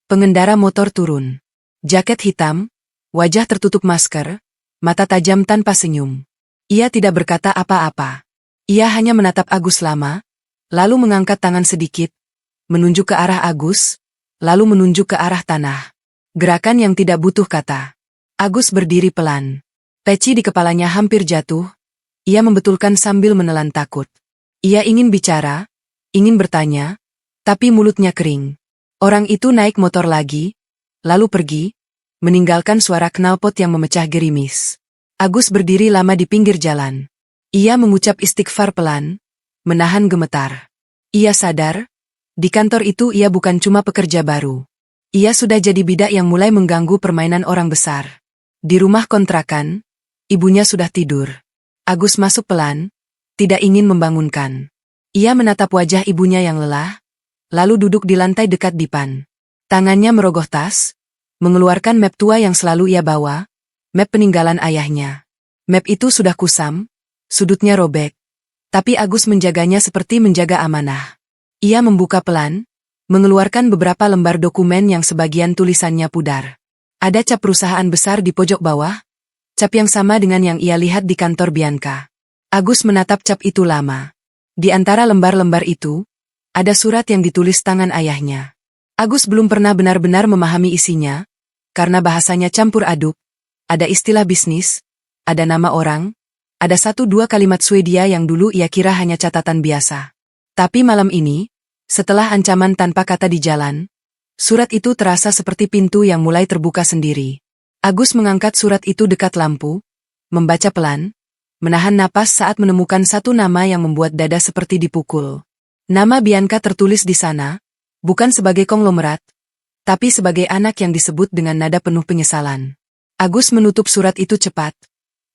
Pengendara motor turun. Jaket hitam, wajah tertutup masker, mata tajam tanpa senyum. Ia tidak berkata apa-apa. Ia hanya menatap Agus lama, lalu mengangkat tangan sedikit, menunjuk ke arah Agus, lalu menunjuk ke arah tanah. Gerakan yang tidak butuh kata. Agus berdiri pelan. Peci di kepalanya hampir jatuh. Ia membetulkan sambil menelan takut. Ia ingin bicara, ingin bertanya, tapi mulutnya kering. Orang itu naik motor lagi, lalu pergi, meninggalkan suara knalpot yang memecah gerimis. Agus berdiri lama di pinggir jalan. Ia mengucap istighfar pelan, menahan gemetar. Ia sadar, di kantor itu ia bukan cuma pekerja baru. Ia sudah jadi bidak yang mulai mengganggu permainan orang besar. Di rumah kontrakan, ibunya sudah tidur. Agus masuk pelan, tidak ingin membangunkan. Ia menatap wajah ibunya yang lelah, lalu duduk di lantai dekat dipan. Tangannya merogoh tas, mengeluarkan map tua yang selalu ia bawa, map peninggalan ayahnya. Map itu sudah kusam, sudutnya robek, tapi Agus menjaganya seperti menjaga amanah. Ia membuka pelan, mengeluarkan beberapa lembar dokumen yang sebagian tulisannya pudar. Ada cap perusahaan besar di pojok bawah, cap yang sama dengan yang ia lihat di kantor Bianca. Agus menatap cap itu lama. Di antara lembar-lembar itu, ada surat yang ditulis tangan ayahnya. Agus belum pernah benar-benar memahami isinya, karena bahasanya campur aduk. Ada istilah bisnis, ada nama orang, ada 1-2 kalimat Swedia yang dulu ia kira hanya catatan biasa. Tapi malam ini, setelah ancaman tanpa kata di jalan, surat itu terasa seperti pintu yang mulai terbuka sendiri. Agus mengangkat surat itu dekat lampu, membaca pelan, menahan napas saat menemukan satu nama yang membuat dada seperti dipukul. Nama Bianca tertulis di sana, bukan sebagai konglomerat, tapi sebagai anak yang disebut dengan nada penuh penyesalan. Agus menutup surat itu cepat,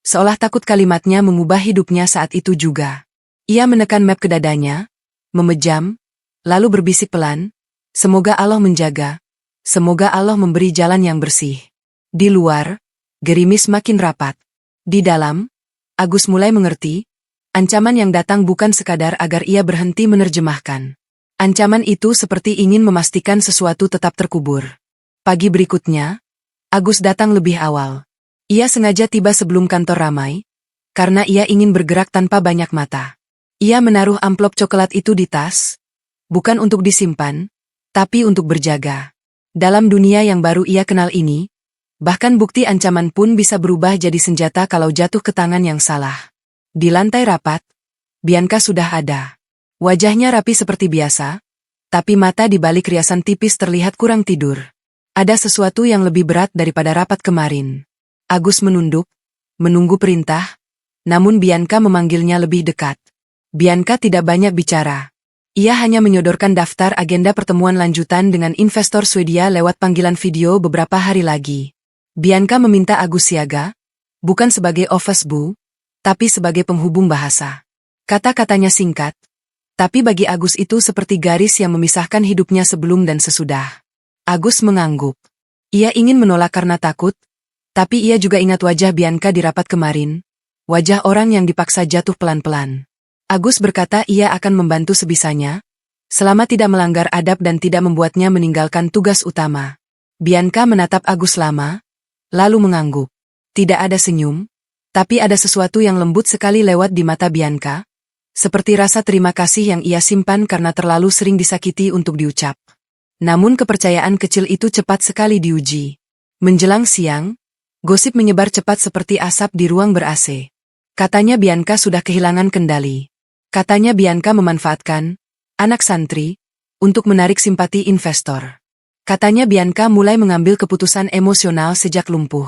seolah takut kalimatnya mengubah hidupnya saat itu juga. Ia menekan map ke dadanya, memejam, lalu berbisik pelan, semoga Allah menjaga, semoga Allah memberi jalan yang bersih. Di luar, gerimis makin rapat. Di dalam, Agus mulai mengerti, ancaman yang datang bukan sekadar agar ia berhenti menerjemahkan. Ancaman itu seperti ingin memastikan sesuatu tetap terkubur. Pagi berikutnya, Agus datang lebih awal. Ia sengaja tiba sebelum kantor ramai, karena ia ingin bergerak tanpa banyak mata. Ia menaruh amplop coklat itu di tas, bukan untuk disimpan, tapi untuk berjaga. Dalam dunia yang baru ia kenal ini, bahkan bukti ancaman pun bisa berubah jadi senjata kalau jatuh ke tangan yang salah. Di lantai rapat, Bianca sudah ada. Wajahnya rapi seperti biasa, tapi mata di balik riasan tipis terlihat kurang tidur. Ada sesuatu yang lebih berat daripada rapat kemarin. Agus menunduk, menunggu perintah, namun Bianca memanggilnya lebih dekat. Bianca tidak banyak bicara. Ia hanya menyodorkan daftar agenda pertemuan lanjutan dengan investor Swedia lewat panggilan video beberapa hari lagi. Bianca meminta Agus siaga, bukan sebagai office boy, tapi sebagai penghubung bahasa. Kata-katanya singkat, tapi bagi Agus itu seperti garis yang memisahkan hidupnya sebelum dan sesudah. Agus mengangguk. Ia ingin menolak karena takut, tapi ia juga ingat wajah Bianca di rapat kemarin, wajah orang yang dipaksa jatuh pelan-pelan. Agus berkata ia akan membantu sebisanya, selama tidak melanggar adab dan tidak membuatnya meninggalkan tugas utama. Bianca menatap Agus lama, lalu mengangguk. Tidak ada senyum, tapi ada sesuatu yang lembut sekali lewat di mata Bianca, seperti rasa terima kasih yang ia simpan karena terlalu sering disakiti untuk diucap. Namun kepercayaan kecil itu cepat sekali diuji. Menjelang siang, gosip menyebar cepat seperti asap di ruang ber-AC. Katanya Bianca sudah kehilangan kendali. Katanya Bianca memanfaatkan anak santri untuk menarik simpati investor. Katanya Bianca mulai mengambil keputusan emosional sejak lumpuh.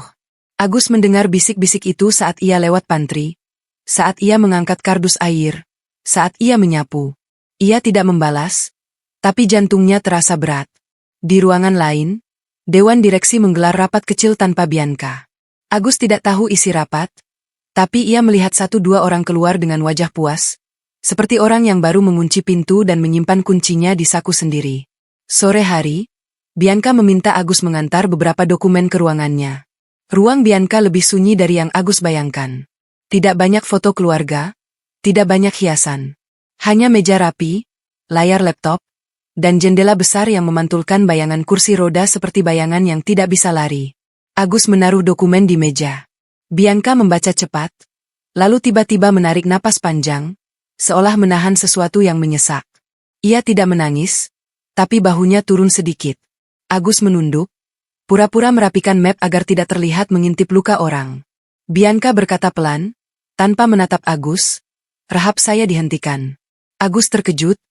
Agus mendengar bisik-bisik itu saat ia lewat pantry, saat ia mengangkat kardus air, saat ia menyapu. Ia tidak membalas, tapi jantungnya terasa berat. Di ruangan lain, Dewan Direksi menggelar rapat kecil tanpa Bianca. Agus tidak tahu isi rapat, tapi ia melihat 1-2 orang keluar dengan wajah puas, seperti orang yang baru mengunci pintu dan menyimpan kuncinya di saku sendiri. Sore hari, Bianca meminta Agus mengantar beberapa dokumen ke ruangannya. Ruang Bianca lebih sunyi dari yang Agus bayangkan. Tidak banyak foto keluarga, tidak banyak hiasan. Hanya meja rapi, layar laptop, dan jendela besar yang memantulkan bayangan kursi roda seperti bayangan yang tidak bisa lari. Agus menaruh dokumen di meja. Bianca membaca cepat, lalu tiba-tiba menarik napas panjang, seolah menahan sesuatu yang menyesak. Ia tidak menangis, tapi bahunya turun sedikit. Agus menunduk, pura-pura merapikan map agar tidak terlihat mengintip luka orang. Bianca berkata pelan, tanpa menatap Agus, "Rahap saya dihentikan." Agus terkejut,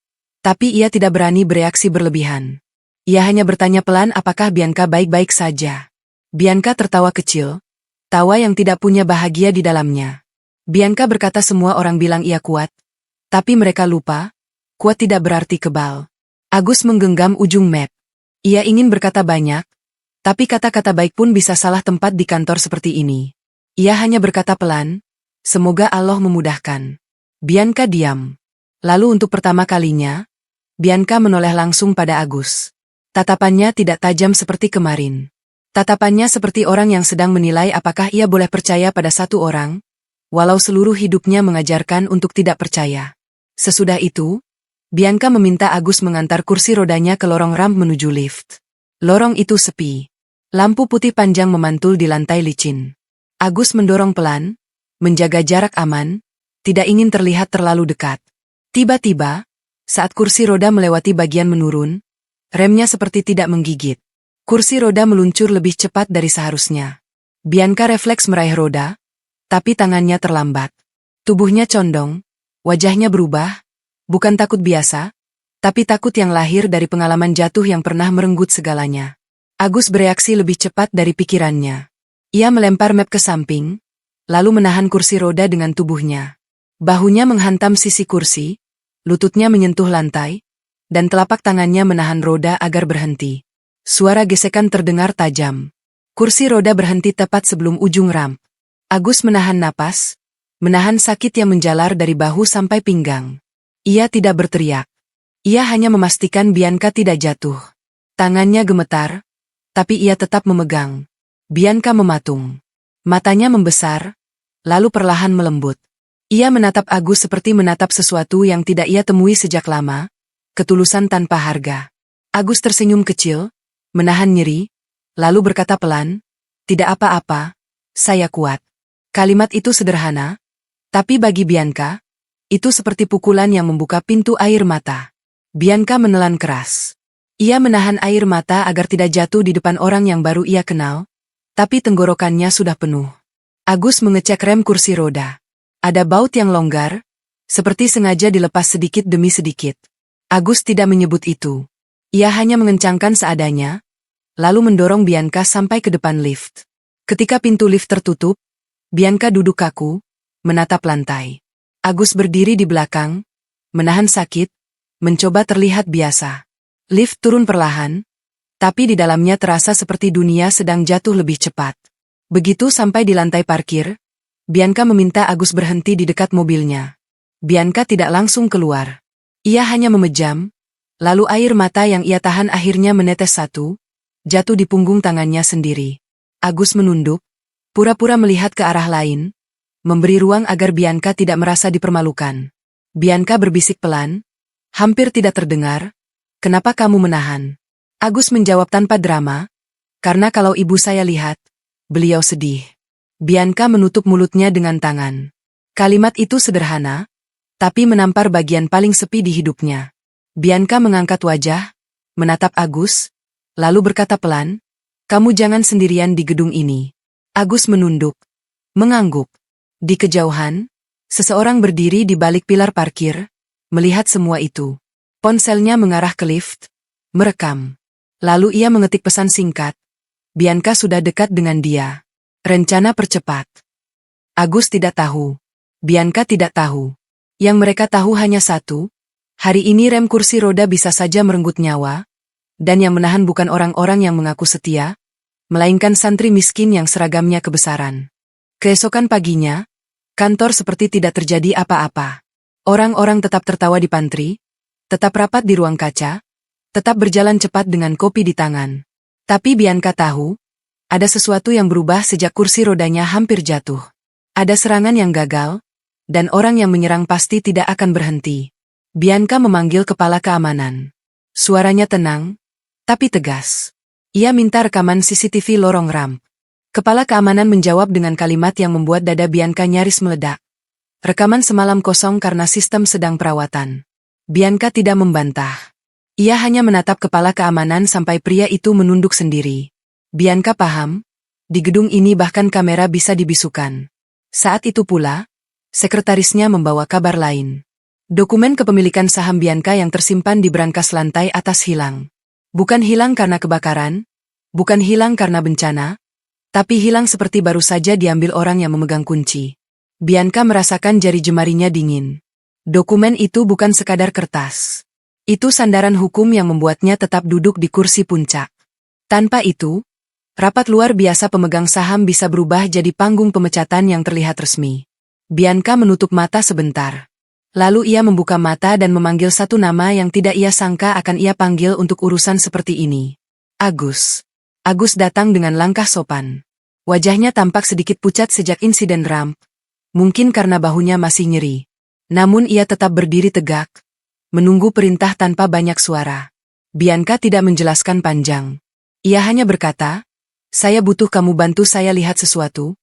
tapi ia tidak berani bereaksi berlebihan. Ia hanya bertanya pelan apakah Bianca baik-baik saja. Bianca tertawa kecil, tawa yang tidak punya bahagia di dalamnya. Bianca berkata semua orang bilang ia kuat, tapi mereka lupa, kuat tidak berarti kebal. Agus menggenggam ujung map. Ia ingin berkata banyak, tapi kata-kata baik pun bisa salah tempat di kantor seperti ini. Ia hanya berkata pelan, semoga Allah memudahkan. Bianca diam. Lalu untuk pertama kalinya, Bianca menoleh langsung pada Agus. Tatapannya tidak tajam seperti kemarin. Tatapannya seperti orang yang sedang menilai apakah ia boleh percaya pada satu orang, walau seluruh hidupnya mengajarkan untuk tidak percaya. Sesudah itu, Bianca meminta Agus mengantar kursi rodanya ke lorong ramp menuju lift. Lorong itu sepi. Lampu putih panjang memantul di lantai licin. Agus mendorong pelan, menjaga jarak aman, tidak ingin terlihat terlalu dekat. Tiba-tiba, saat kursi roda melewati bagian menurun, remnya seperti tidak menggigit. Kursi roda meluncur lebih cepat dari seharusnya. Bianca refleks meraih roda, tapi tangannya terlambat. Tubuhnya condong, wajahnya berubah, bukan takut biasa, tapi takut yang lahir dari pengalaman jatuh yang pernah merenggut segalanya. Agus bereaksi lebih cepat dari pikirannya. Ia melempar map ke samping, lalu menahan kursi roda dengan tubuhnya. Bahunya menghantam sisi kursi, lututnya menyentuh lantai, dan telapak tangannya menahan roda agar berhenti. Suara gesekan terdengar tajam. Kursi roda berhenti tepat sebelum ujung ramp. Agus menahan napas, menahan sakit yang menjalar dari bahu sampai pinggang. Ia tidak berteriak. Ia hanya memastikan Bianca tidak jatuh. Tangannya gemetar, tapi ia tetap memegang. Bianca mematung. Matanya membesar, lalu perlahan melembut. Ia menatap Agus seperti menatap sesuatu yang tidak ia temui sejak lama, ketulusan tanpa harga. Agus tersenyum kecil, menahan nyeri, lalu berkata pelan, tidak apa-apa, saya kuat. Kalimat itu sederhana, tapi bagi Bianca, itu seperti pukulan yang membuka pintu air mata. Bianca menelan keras. Ia menahan air mata agar tidak jatuh di depan orang yang baru ia kenal, tapi tenggorokannya sudah penuh. Agus mengecek rem kursi roda. Ada baut yang longgar, seperti sengaja dilepas sedikit demi sedikit. Agus tidak menyebut itu. Ia hanya mengencangkan seadanya, lalu mendorong Bianca sampai ke depan lift. Ketika pintu lift tertutup, Bianca duduk kaku, menatap lantai. Agus berdiri di belakang, menahan sakit, mencoba terlihat biasa. Lift turun perlahan, tapi di dalamnya terasa seperti dunia sedang jatuh lebih cepat. Begitu sampai di lantai parkir, Bianca meminta Agus berhenti di dekat mobilnya. Bianca tidak langsung keluar. Ia hanya memejam, lalu air mata yang ia tahan akhirnya menetes satu, jatuh di punggung tangannya sendiri. Agus menunduk, pura-pura melihat ke arah lain, memberi ruang agar Bianca tidak merasa dipermalukan. Bianca berbisik pelan, hampir tidak terdengar, kenapa kamu menahan? Agus menjawab tanpa drama, karena kalau ibu saya lihat, beliau sedih. Bianca menutup mulutnya dengan tangan. Kalimat itu sederhana, tapi menampar bagian paling sepi di hidupnya. Bianca mengangkat wajah, menatap Agus, lalu berkata pelan, kamu jangan sendirian di gedung ini. Agus menunduk, mengangguk. Di kejauhan, seseorang berdiri di balik pilar parkir, melihat semua itu. Ponselnya mengarah ke lift, merekam. Lalu ia mengetik pesan singkat. Bianca sudah dekat dengan dia. Rencana percepat. Agus tidak tahu. Bianca tidak tahu. Yang mereka tahu hanya satu, hari ini rem kursi roda bisa saja merenggut nyawa, dan yang menahan bukan orang-orang yang mengaku setia, melainkan santri miskin yang seragamnya kebesaran. Keesokan paginya, kantor seperti tidak terjadi apa-apa. Orang-orang tetap tertawa di pantry, tetap rapat di ruang kaca, tetap berjalan cepat dengan kopi di tangan. Tapi Bianca tahu, ada sesuatu yang berubah sejak kursi rodanya hampir jatuh. Ada serangan yang gagal, dan orang yang menyerang pasti tidak akan berhenti. Bianca memanggil kepala keamanan. Suaranya tenang, tapi tegas. Ia minta rekaman CCTV lorong ramp. Kepala keamanan menjawab dengan kalimat yang membuat dada Bianca nyaris meledak. Rekaman semalam kosong karena sistem sedang perawatan. Bianca tidak membantah. Ia hanya menatap kepala keamanan sampai pria itu menunduk sendiri. Bianca paham, di gedung ini bahkan kamera bisa dibisukan. Saat itu pula, sekretarisnya membawa kabar lain. Dokumen kepemilikan saham Bianca yang tersimpan di brankas lantai atas hilang. Bukan hilang karena kebakaran, bukan hilang karena bencana, Tapi hilang seperti baru saja diambil orang yang memegang kunci. Bianca merasakan jari jemarinya dingin. Dokumen itu bukan sekadar kertas. Itu sandaran hukum yang membuatnya tetap duduk di kursi puncak. Tanpa itu, rapat luar biasa pemegang saham bisa berubah jadi panggung pemecatan yang terlihat resmi. Bianca menutup mata sebentar. Lalu ia membuka mata dan memanggil satu nama yang tidak ia sangka akan ia panggil untuk urusan seperti ini. Agus. Agus datang dengan langkah sopan. Wajahnya tampak sedikit pucat sejak insiden ramp. Mungkin karena bahunya masih nyeri. Namun ia tetap berdiri tegak, menunggu perintah tanpa banyak suara. Bianca tidak menjelaskan panjang. Ia hanya berkata, "Saya butuh kamu bantu saya lihat sesuatu.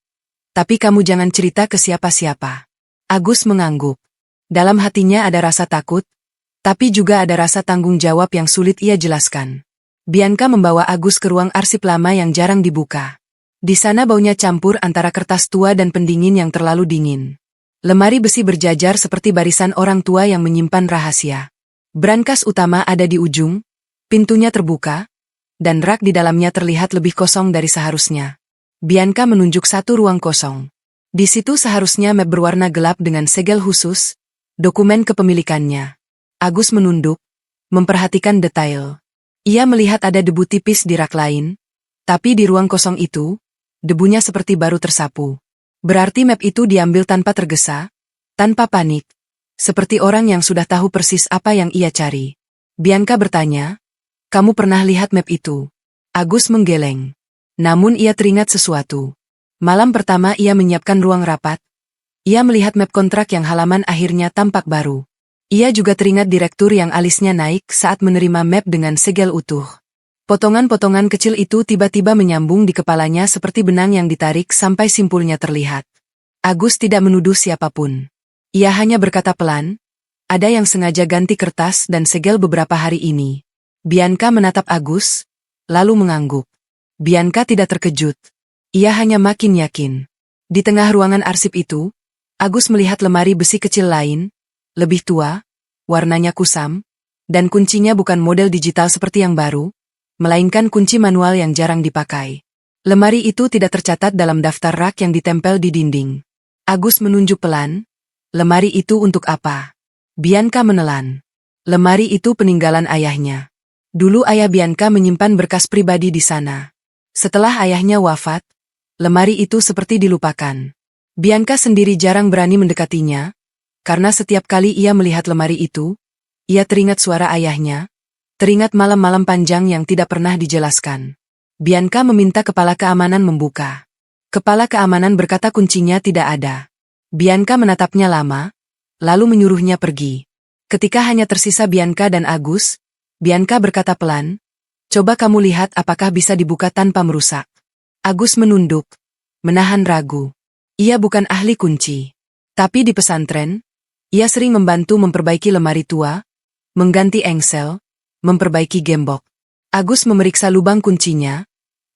Tapi kamu jangan cerita ke siapa-siapa." Agus mengangguk. Dalam hatinya ada rasa takut, tapi juga ada rasa tanggung jawab yang sulit ia jelaskan. Bianca membawa Agus ke ruang arsip lama yang jarang dibuka. Di sana baunya campur antara kertas tua dan pendingin yang terlalu dingin. Lemari besi berjajar seperti barisan orang tua yang menyimpan rahasia. Brankas utama ada di ujung, pintunya terbuka, dan rak di dalamnya terlihat lebih kosong dari seharusnya. Bianca menunjuk satu ruang kosong. Di situ seharusnya map berwarna gelap dengan segel khusus, dokumen kepemilikannya. Agus menunduk, memperhatikan detail. Ia melihat ada debu tipis di rak lain, tapi di ruang kosong itu, debunya seperti baru tersapu. Berarti map itu diambil tanpa tergesa, tanpa panik, seperti orang yang sudah tahu persis apa yang ia cari. Bianca bertanya, "Kamu pernah lihat map itu?" Agus menggeleng. Namun ia teringat sesuatu. Malam pertama ia menyiapkan ruang rapat, ia melihat map kontrak yang halaman akhirnya tampak baru. Ia juga teringat direktur yang alisnya naik saat menerima map dengan segel utuh. Potongan-potongan kecil itu tiba-tiba menyambung di kepalanya seperti benang yang ditarik sampai simpulnya terlihat. Agus tidak menuduh siapapun. Ia hanya berkata pelan, "Ada yang sengaja ganti kertas dan segel beberapa hari ini." Bianca menatap Agus, lalu mengangguk. Bianca tidak terkejut. Ia hanya makin yakin. Di tengah ruangan arsip itu, Agus melihat lemari besi kecil lain, lebih tua, warnanya kusam, dan kuncinya bukan model digital seperti yang baru, melainkan kunci manual yang jarang dipakai. Lemari itu tidak tercatat dalam daftar rak yang ditempel di dinding. Agus menunjuk pelan, "Lemari itu untuk apa?" Bianca menelan. Lemari itu peninggalan ayahnya. Dulu ayah Bianca menyimpan berkas pribadi di sana. Setelah ayahnya wafat, lemari itu seperti dilupakan. Bianca sendiri jarang berani mendekatinya, karena setiap kali ia melihat lemari itu, ia teringat suara ayahnya, teringat malam-malam panjang yang tidak pernah dijelaskan. Bianca meminta kepala keamanan membuka. Kepala keamanan berkata kuncinya tidak ada. Bianca menatapnya lama, lalu menyuruhnya pergi. Ketika hanya tersisa Bianca dan Agus, Bianca berkata pelan, "Coba kamu lihat apakah bisa dibuka tanpa merusak." Agus menunduk, menahan ragu. Ia bukan ahli kunci. Tapi di pesantren, ia sering membantu memperbaiki lemari tua, mengganti engsel, memperbaiki gembok. Agus memeriksa lubang kuncinya,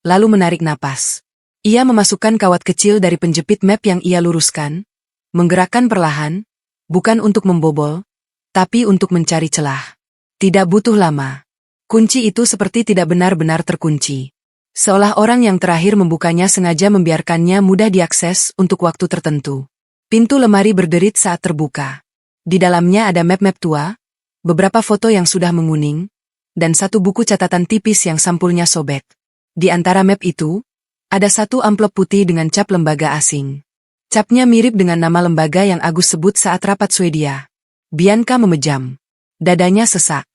lalu menarik napas. Ia memasukkan kawat kecil dari penjepit map yang ia luruskan, menggerakkan perlahan, bukan untuk membobol, tapi untuk mencari celah. Tidak butuh lama. Kunci itu seperti tidak benar-benar terkunci. Seolah orang yang terakhir membukanya sengaja membiarkannya mudah diakses untuk waktu tertentu. Pintu lemari berderit saat terbuka. Di dalamnya ada map-map tua, beberapa foto yang sudah menguning, dan satu buku catatan tipis yang sampulnya sobek. Di antara map itu, ada satu amplop putih dengan cap lembaga asing. Capnya mirip dengan nama lembaga yang Agus sebut saat rapat Swedia. Bianca memejam. Dadanya sesak.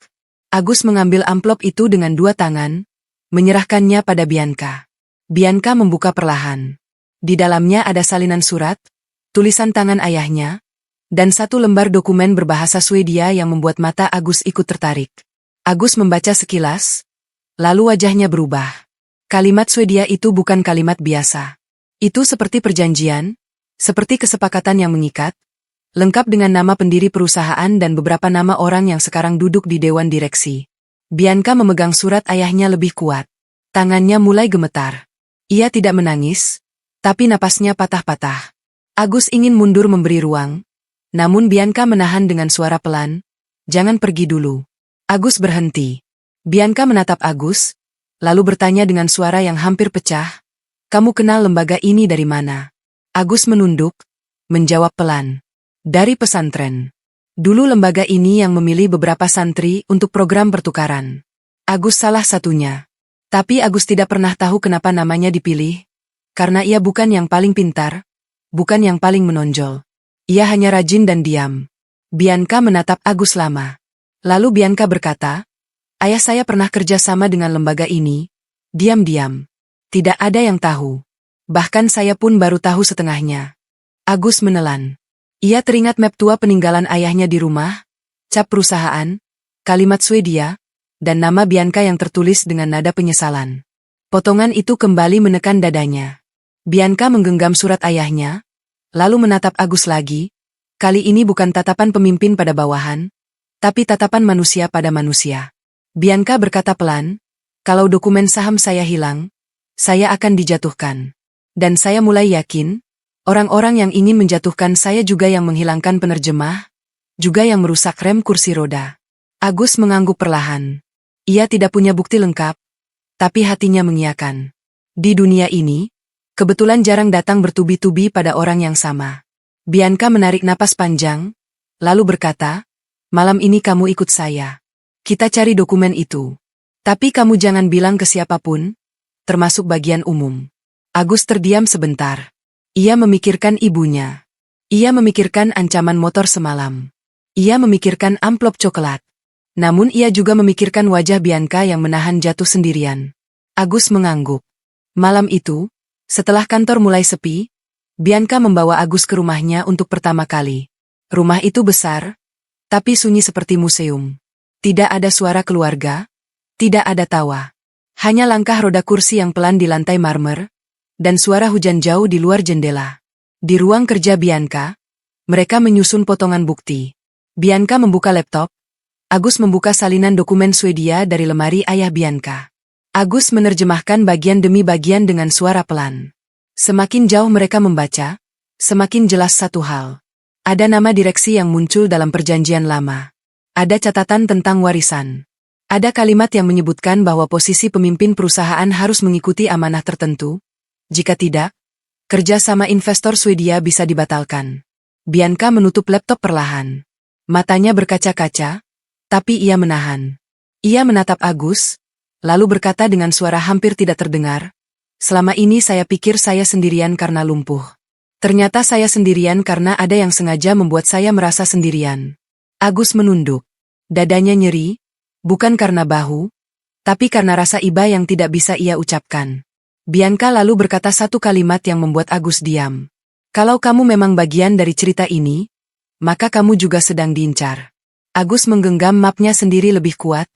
Agus mengambil amplop itu dengan dua tangan, menyerahkannya pada Bianca. Bianca membuka perlahan. Di dalamnya ada salinan surat, tulisan tangan ayahnya, dan satu lembar dokumen berbahasa Swedia yang membuat mata Agus ikut tertarik. Agus membaca sekilas, lalu wajahnya berubah. Kalimat Swedia itu bukan kalimat biasa. Itu seperti perjanjian, seperti kesepakatan yang mengikat, lengkap dengan nama pendiri perusahaan dan beberapa nama orang yang sekarang duduk di dewan direksi. Bianca memegang surat ayahnya lebih kuat. Tangannya mulai gemetar. Ia tidak menangis, tapi napasnya patah-patah. Agus ingin mundur memberi ruang, namun Bianca menahan dengan suara pelan, "Jangan pergi dulu." Agus berhenti. Bianca menatap Agus, lalu bertanya dengan suara yang hampir pecah, Kamu kenal lembaga ini dari mana? Agus menunduk, menjawab pelan. Dari pesantren. Dulu lembaga ini yang memilih beberapa santri untuk program pertukaran. Agus salah satunya. Tapi Agus tidak pernah tahu kenapa namanya dipilih. Karena ia bukan yang paling pintar, bukan yang paling menonjol. Ia hanya rajin dan diam. Bianca menatap Agus lama. Lalu Bianca berkata, ayah saya pernah kerja sama dengan lembaga ini. Diam-diam. Tidak ada yang tahu. Bahkan saya pun baru tahu setengahnya. Agus menelan. Ia teringat map tua peninggalan ayahnya di rumah, cap perusahaan, kalimat Swedia, dan nama Bianca yang tertulis dengan nada penyesalan. Potongan itu kembali menekan dadanya. Bianca menggenggam surat ayahnya, lalu menatap Agus lagi. Kali ini bukan tatapan pemimpin pada bawahan, tapi tatapan manusia pada manusia. Bianca berkata pelan, kalau dokumen saham saya hilang, saya akan dijatuhkan. Dan saya mulai yakin, orang-orang yang ingin menjatuhkan saya juga yang menghilangkan penerjemah, juga yang merusak rem kursi roda. Agus mengangguk perlahan. Ia tidak punya bukti lengkap, tapi hatinya mengiyakan. Di dunia ini, kebetulan jarang datang bertubi-tubi pada orang yang sama. Bianca menarik napas panjang, lalu berkata, malam ini kamu ikut saya. Kita cari dokumen itu. Tapi kamu jangan bilang ke siapapun, termasuk bagian umum. Agus terdiam sebentar. Ia memikirkan ibunya. Ia memikirkan ancaman motor semalam. Ia memikirkan amplop coklat. Namun ia juga memikirkan wajah Bianca yang menahan jatuh sendirian. Agus mengangguk. Malam itu, setelah kantor mulai sepi, Bianca membawa Agus ke rumahnya untuk pertama kali. Rumah itu besar, tapi sunyi seperti museum. Tidak ada suara keluarga, tidak ada tawa. Hanya langkah roda kursi yang pelan di lantai marmer, dan suara hujan jauh di luar jendela. Di ruang kerja Bianca, mereka menyusun potongan bukti. Bianca membuka laptop, Agus membuka salinan dokumen Swedia dari lemari ayah Bianca. Agus menerjemahkan bagian demi bagian dengan suara pelan. Semakin jauh mereka membaca, semakin jelas satu hal. Ada nama direksi yang muncul dalam perjanjian lama. Ada catatan tentang warisan. Ada kalimat yang menyebutkan bahwa posisi pemimpin perusahaan harus mengikuti amanah tertentu. Jika tidak, kerja sama investor Swedia bisa dibatalkan. Bianca menutup laptop perlahan. Matanya berkaca-kaca, tapi ia menahan. Ia menatap Agus, lalu berkata dengan suara hampir tidak terdengar, selama ini saya pikir saya sendirian karena lumpuh. Ternyata saya sendirian karena ada yang sengaja membuat saya merasa sendirian. Agus menunduk. Dadanya nyeri, bukan karena bahu, tapi karena rasa iba yang tidak bisa ia ucapkan. Bianca lalu berkata satu kalimat yang membuat Agus diam. Kalau kamu memang bagian dari cerita ini, maka kamu juga sedang diincar. Agus menggenggam mapnya sendiri lebih kuat,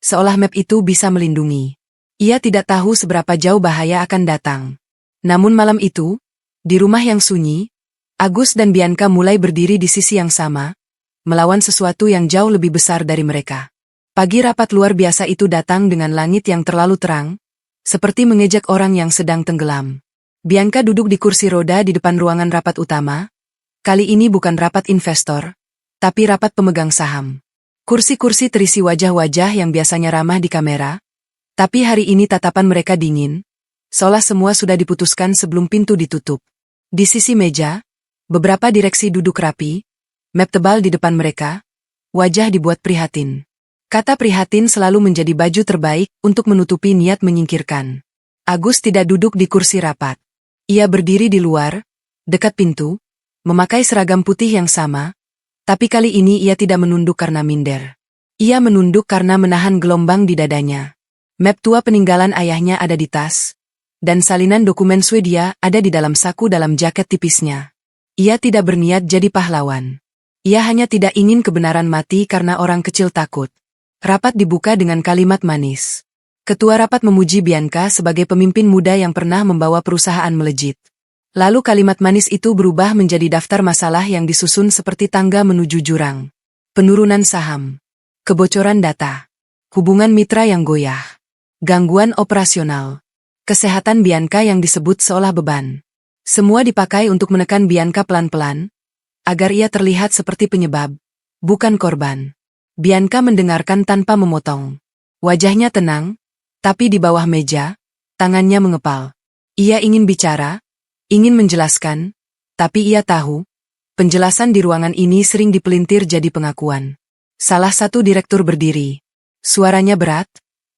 seolah map itu bisa melindungi. Ia tidak tahu seberapa jauh bahaya akan datang. Namun malam itu, di rumah yang sunyi, Agus dan Bianca mulai berdiri di sisi yang sama, melawan sesuatu yang jauh lebih besar dari mereka. Pagi rapat luar biasa itu datang dengan langit yang terlalu terang, seperti mengejek orang yang sedang tenggelam. Bianca duduk di kursi roda di depan ruangan rapat utama. Kali ini bukan rapat investor, tapi rapat pemegang saham. Kursi-kursi terisi wajah-wajah yang biasanya ramah di kamera, tapi hari ini tatapan mereka dingin, seolah semua sudah diputuskan sebelum pintu ditutup. Di sisi meja, beberapa direksi duduk rapi, map tebal di depan mereka, wajah dibuat prihatin. Kata prihatin selalu menjadi baju terbaik untuk menutupi niat menyingkirkan. Agus tidak duduk di kursi rapat. Ia berdiri di luar, dekat pintu, memakai seragam putih yang sama, tapi kali ini ia tidak menunduk karena minder. Ia menunduk karena menahan gelombang di dadanya. Map tua peninggalan ayahnya ada di tas, dan salinan dokumen Swedia ada di dalam saku dalam jaket tipisnya. Ia tidak berniat jadi pahlawan. Ia hanya tidak ingin kebenaran mati karena orang kecil takut. Rapat dibuka dengan kalimat manis. Ketua rapat memuji Bianca sebagai pemimpin muda yang pernah membawa perusahaan melejit. Lalu kalimat manis itu berubah menjadi daftar masalah yang disusun seperti tangga menuju jurang. Penurunan saham. Kebocoran data. Hubungan mitra yang goyah. Gangguan operasional. Kesehatan Bianca yang disebut seolah beban. Semua dipakai untuk menekan Bianca pelan-pelan, agar ia terlihat seperti penyebab, bukan korban. Bianca mendengarkan tanpa memotong. Wajahnya tenang, tapi di bawah meja, tangannya mengepal. Ia ingin bicara, ingin menjelaskan, tapi ia tahu, penjelasan di ruangan ini sering dipelintir jadi pengakuan. Salah satu direktur berdiri. Suaranya berat,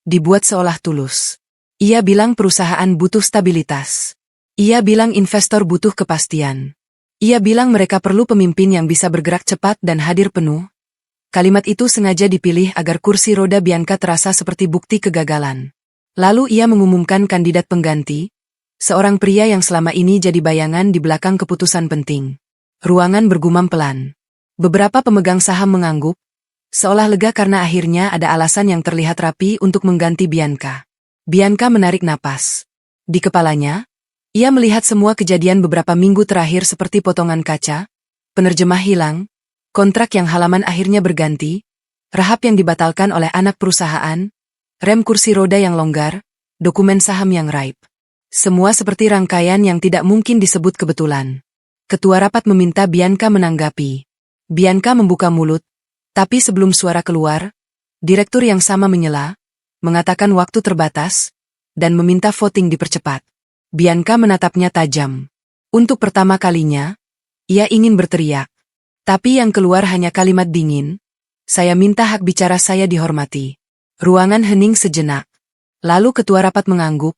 dibuat seolah tulus. Ia bilang perusahaan butuh stabilitas. Ia bilang investor butuh kepastian. Ia bilang mereka perlu pemimpin yang bisa bergerak cepat dan hadir penuh. Kalimat itu sengaja dipilih agar kursi roda Bianca terasa seperti bukti kegagalan. Lalu ia mengumumkan kandidat pengganti, seorang pria yang selama ini jadi bayangan di belakang keputusan penting. Ruangan bergumam pelan. Beberapa pemegang saham mengangguk, seolah lega karena akhirnya ada alasan yang terlihat rapi untuk mengganti Bianca. Bianca menarik napas. Di kepalanya, ia melihat semua kejadian beberapa minggu terakhir seperti potongan kaca, penerjemah hilang, kontrak yang halaman akhirnya berganti, rahap yang dibatalkan oleh anak perusahaan, rem kursi roda yang longgar, dokumen saham yang raib. Semua seperti rangkaian yang tidak mungkin disebut kebetulan. Ketua rapat meminta Bianca menanggapi. Bianca membuka mulut, tapi sebelum suara keluar, direktur yang sama menyela, mengatakan waktu terbatas, dan meminta voting dipercepat. Bianca menatapnya tajam. Untuk pertama kalinya, ia ingin berteriak. Tapi yang keluar hanya kalimat dingin, saya minta hak bicara saya dihormati. Ruangan hening sejenak. Lalu ketua rapat mengangguk,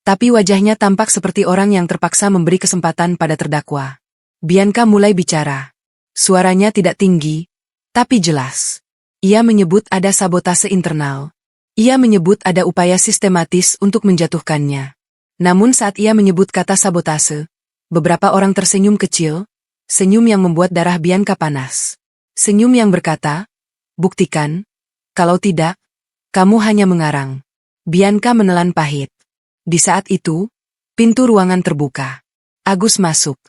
tapi wajahnya tampak seperti orang yang terpaksa memberi kesempatan pada terdakwa. Bianca mulai bicara. Suaranya tidak tinggi, tapi jelas. Ia menyebut ada sabotase internal. Ia menyebut ada upaya sistematis untuk menjatuhkannya. Namun saat ia menyebut kata sabotase, beberapa orang tersenyum kecil, senyum yang membuat darah Bianca panas. Senyum yang berkata, buktikan, kalau tidak, kamu hanya mengarang. Bianca menelan pahit. Di saat itu, pintu ruangan terbuka. Agus masuk.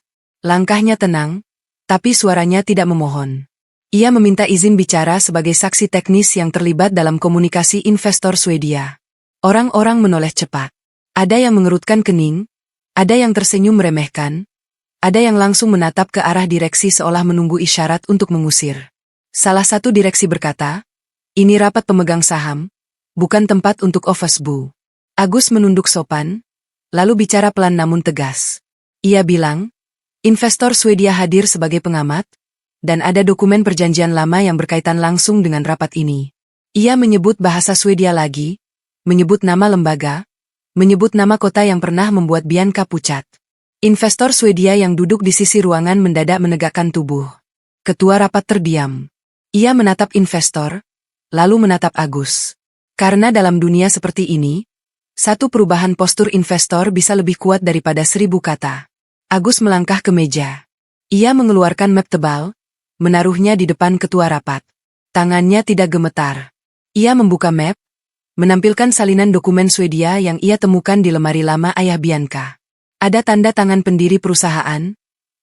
Langkahnya tenang, tapi suaranya tidak memohon. Ia meminta izin bicara sebagai saksi teknis yang terlibat dalam komunikasi investor Swedia. Orang-orang menoleh cepat. Ada yang mengerutkan kening, ada yang tersenyum meremehkan, ada yang langsung menatap ke arah direksi seolah menunggu isyarat untuk mengusir. Salah satu direksi berkata, ini rapat pemegang saham, bukan tempat untuk ofesbu. Agus menunduk sopan, lalu bicara pelan namun tegas. Ia bilang, investor Swedia hadir sebagai pengamat, dan ada dokumen perjanjian lama yang berkaitan langsung dengan rapat ini. Ia menyebut bahasa Swedia lagi, menyebut nama lembaga, menyebut nama kota yang pernah membuat Bianca pucat. Investor Swedia yang duduk di sisi ruangan mendadak menegakkan tubuh. Ketua rapat terdiam. Ia menatap investor, lalu menatap Agus. Karena dalam dunia seperti ini, satu perubahan postur investor bisa lebih kuat daripada 1000 kata. Agus melangkah ke meja. Ia mengeluarkan map tebal, menaruhnya di depan ketua rapat. Tangannya tidak gemetar. Ia membuka map, menampilkan salinan dokumen Swedia yang ia temukan di lemari lama ayah Bianca. Ada tanda tangan pendiri perusahaan,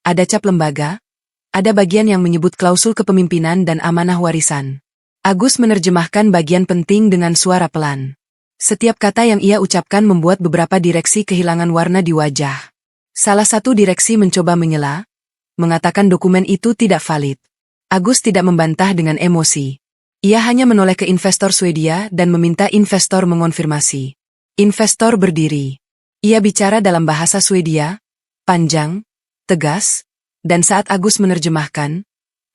ada cap lembaga, ada bagian yang menyebut klausul kepemimpinan dan amanah warisan. Agus menerjemahkan bagian penting dengan suara pelan. Setiap kata yang ia ucapkan membuat beberapa direksi kehilangan warna di wajah. Salah satu direksi mencoba menyela, mengatakan dokumen itu tidak valid. Agus tidak membantah dengan emosi. Ia hanya menoleh ke investor Swedia dan meminta investor mengonfirmasi. Investor berdiri. Ia bicara dalam bahasa Swedia, panjang, tegas, dan saat Agus menerjemahkan,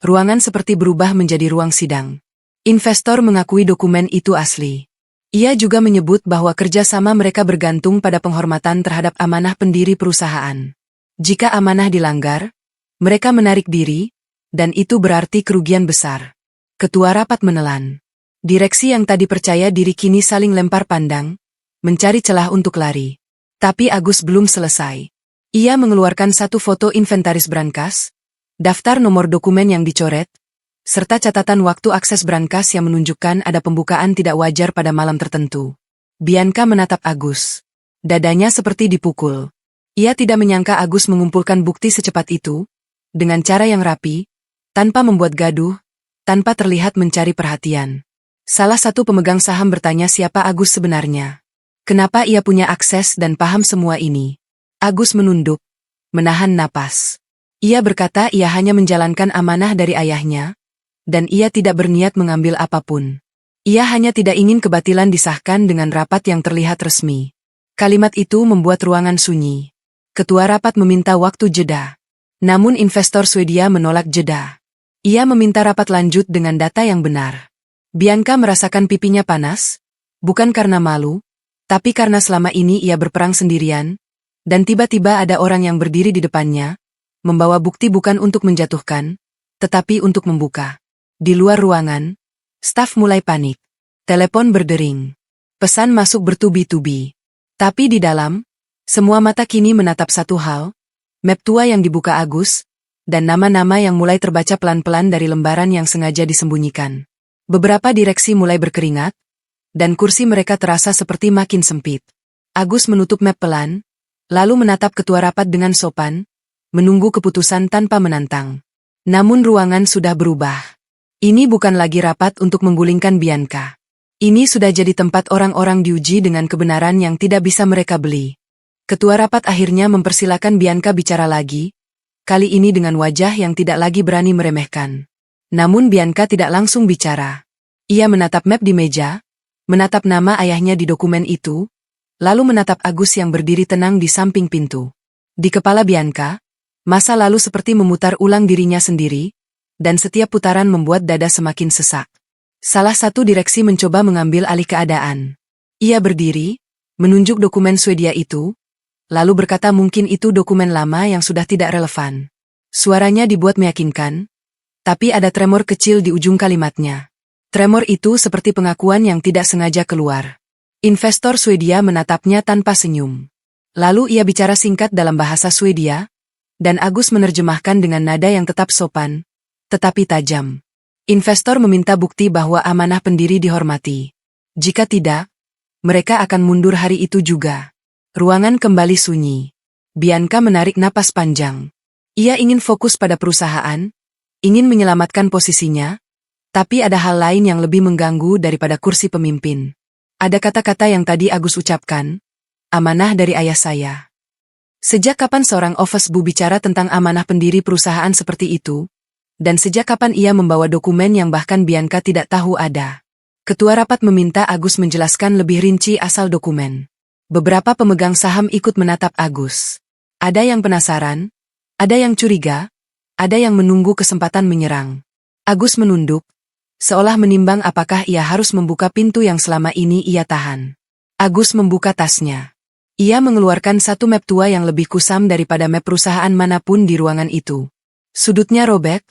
ruangan seperti berubah menjadi ruang sidang. Investor mengakui dokumen itu asli. Ia juga menyebut bahwa kerjasama mereka bergantung pada penghormatan terhadap amanah pendiri perusahaan. Jika amanah dilanggar, mereka menarik diri, dan itu berarti kerugian besar. Ketua rapat menelan. Direksi yang tadi percaya diri kini saling lempar pandang, mencari celah untuk lari. Tapi Agus belum selesai. Ia mengeluarkan satu foto inventaris brankas, daftar nomor dokumen yang dicoret, serta catatan waktu akses brankas yang menunjukkan ada pembukaan tidak wajar pada malam tertentu. Bianca menatap Agus. Dadanya seperti dipukul. Ia tidak menyangka Agus mengumpulkan bukti secepat itu, dengan cara yang rapi, tanpa membuat gaduh, tanpa terlihat mencari perhatian. Salah satu pemegang saham bertanya siapa Agus sebenarnya. Kenapa ia punya akses dan paham semua ini? Agus menunduk, menahan napas. Ia berkata ia hanya menjalankan amanah dari ayahnya, dan ia tidak berniat mengambil apapun. Ia hanya tidak ingin kebatilan disahkan dengan rapat yang terlihat resmi. Kalimat itu membuat ruangan sunyi. Ketua rapat meminta waktu jeda. Namun investor Swedia menolak jeda. Ia meminta rapat lanjut dengan data yang benar. Bianca merasakan pipinya panas, bukan karena malu, tapi karena selama ini ia berperang sendirian, dan tiba-tiba ada orang yang berdiri di depannya, membawa bukti bukan untuk menjatuhkan, tetapi untuk membuka. Di luar ruangan, staf mulai panik. Telepon berdering. Pesan masuk bertubi-tubi. Tapi di dalam, semua mata kini menatap satu hal, map tua yang dibuka Agus, dan nama-nama yang mulai terbaca pelan-pelan dari lembaran yang sengaja disembunyikan. Beberapa direksi mulai berkeringat, dan kursi mereka terasa seperti makin sempit. Agus menutup map pelan, lalu menatap ketua rapat dengan sopan, menunggu keputusan tanpa menantang. Namun ruangan sudah berubah. Ini bukan lagi rapat untuk menggulingkan Bianca. Ini sudah jadi tempat orang-orang diuji dengan kebenaran yang tidak bisa mereka beli. Ketua rapat akhirnya mempersilakan Bianca bicara lagi, kali ini dengan wajah yang tidak lagi berani meremehkan. Namun Bianca tidak langsung bicara. Ia menatap map di meja, menatap nama ayahnya di dokumen itu, lalu menatap Agus yang berdiri tenang di samping pintu. Di kepala Bianca, masa lalu seperti memutar ulang dirinya sendiri, dan setiap putaran membuat dada semakin sesak. Salah satu direksi mencoba mengambil alih keadaan. Ia berdiri, menunjuk dokumen Swedia itu, lalu berkata mungkin itu dokumen lama yang sudah tidak relevan. Suaranya dibuat meyakinkan, tapi ada tremor kecil di ujung kalimatnya. Tremor itu seperti pengakuan yang tidak sengaja keluar. Investor Swedia menatapnya tanpa senyum. Lalu ia bicara singkat dalam bahasa Swedia, dan Agus menerjemahkan dengan nada yang tetap sopan, tetapi tajam. Investor meminta bukti bahwa amanah pendiri dihormati. Jika tidak, mereka akan mundur hari itu juga. Ruangan kembali sunyi. Bianca menarik napas panjang. Ia ingin fokus pada perusahaan, ingin menyelamatkan posisinya, tapi ada hal lain yang lebih mengganggu daripada kursi pemimpin. Ada kata-kata yang tadi Agus ucapkan, amanah dari ayah saya. Sejak kapan seorang office-bu bicara tentang amanah pendiri perusahaan seperti itu? Dan sejak kapan ia membawa dokumen yang bahkan Bianca tidak tahu ada? Ketua rapat meminta Agus menjelaskan lebih rinci asal dokumen. Beberapa pemegang saham ikut menatap Agus. Ada yang penasaran, ada yang curiga, ada yang menunggu kesempatan menyerang. Agus menunduk, seolah menimbang apakah ia harus membuka pintu yang selama ini ia tahan. Agus membuka tasnya. Ia mengeluarkan satu map tua yang lebih kusam daripada map perusahaan manapun di ruangan itu. Sudutnya robek,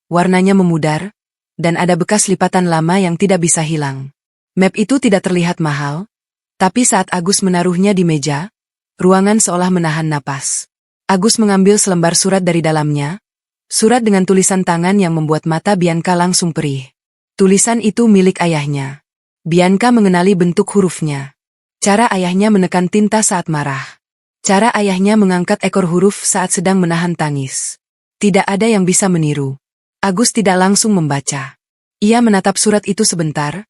warnanya memudar, dan ada bekas lipatan lama yang tidak bisa hilang. Map itu tidak terlihat mahal, tapi saat Agus menaruhnya di meja, ruangan seolah menahan napas. Agus mengambil selembar surat dari dalamnya, surat dengan tulisan tangan yang membuat mata Bianca langsung perih. Tulisan itu milik ayahnya. Bianca mengenali bentuk hurufnya. Cara ayahnya menekan tinta saat marah. Cara ayahnya mengangkat ekor huruf saat sedang menahan tangis. Tidak ada yang bisa meniru. Agus tidak langsung membaca. Ia menatap surat itu sebentar,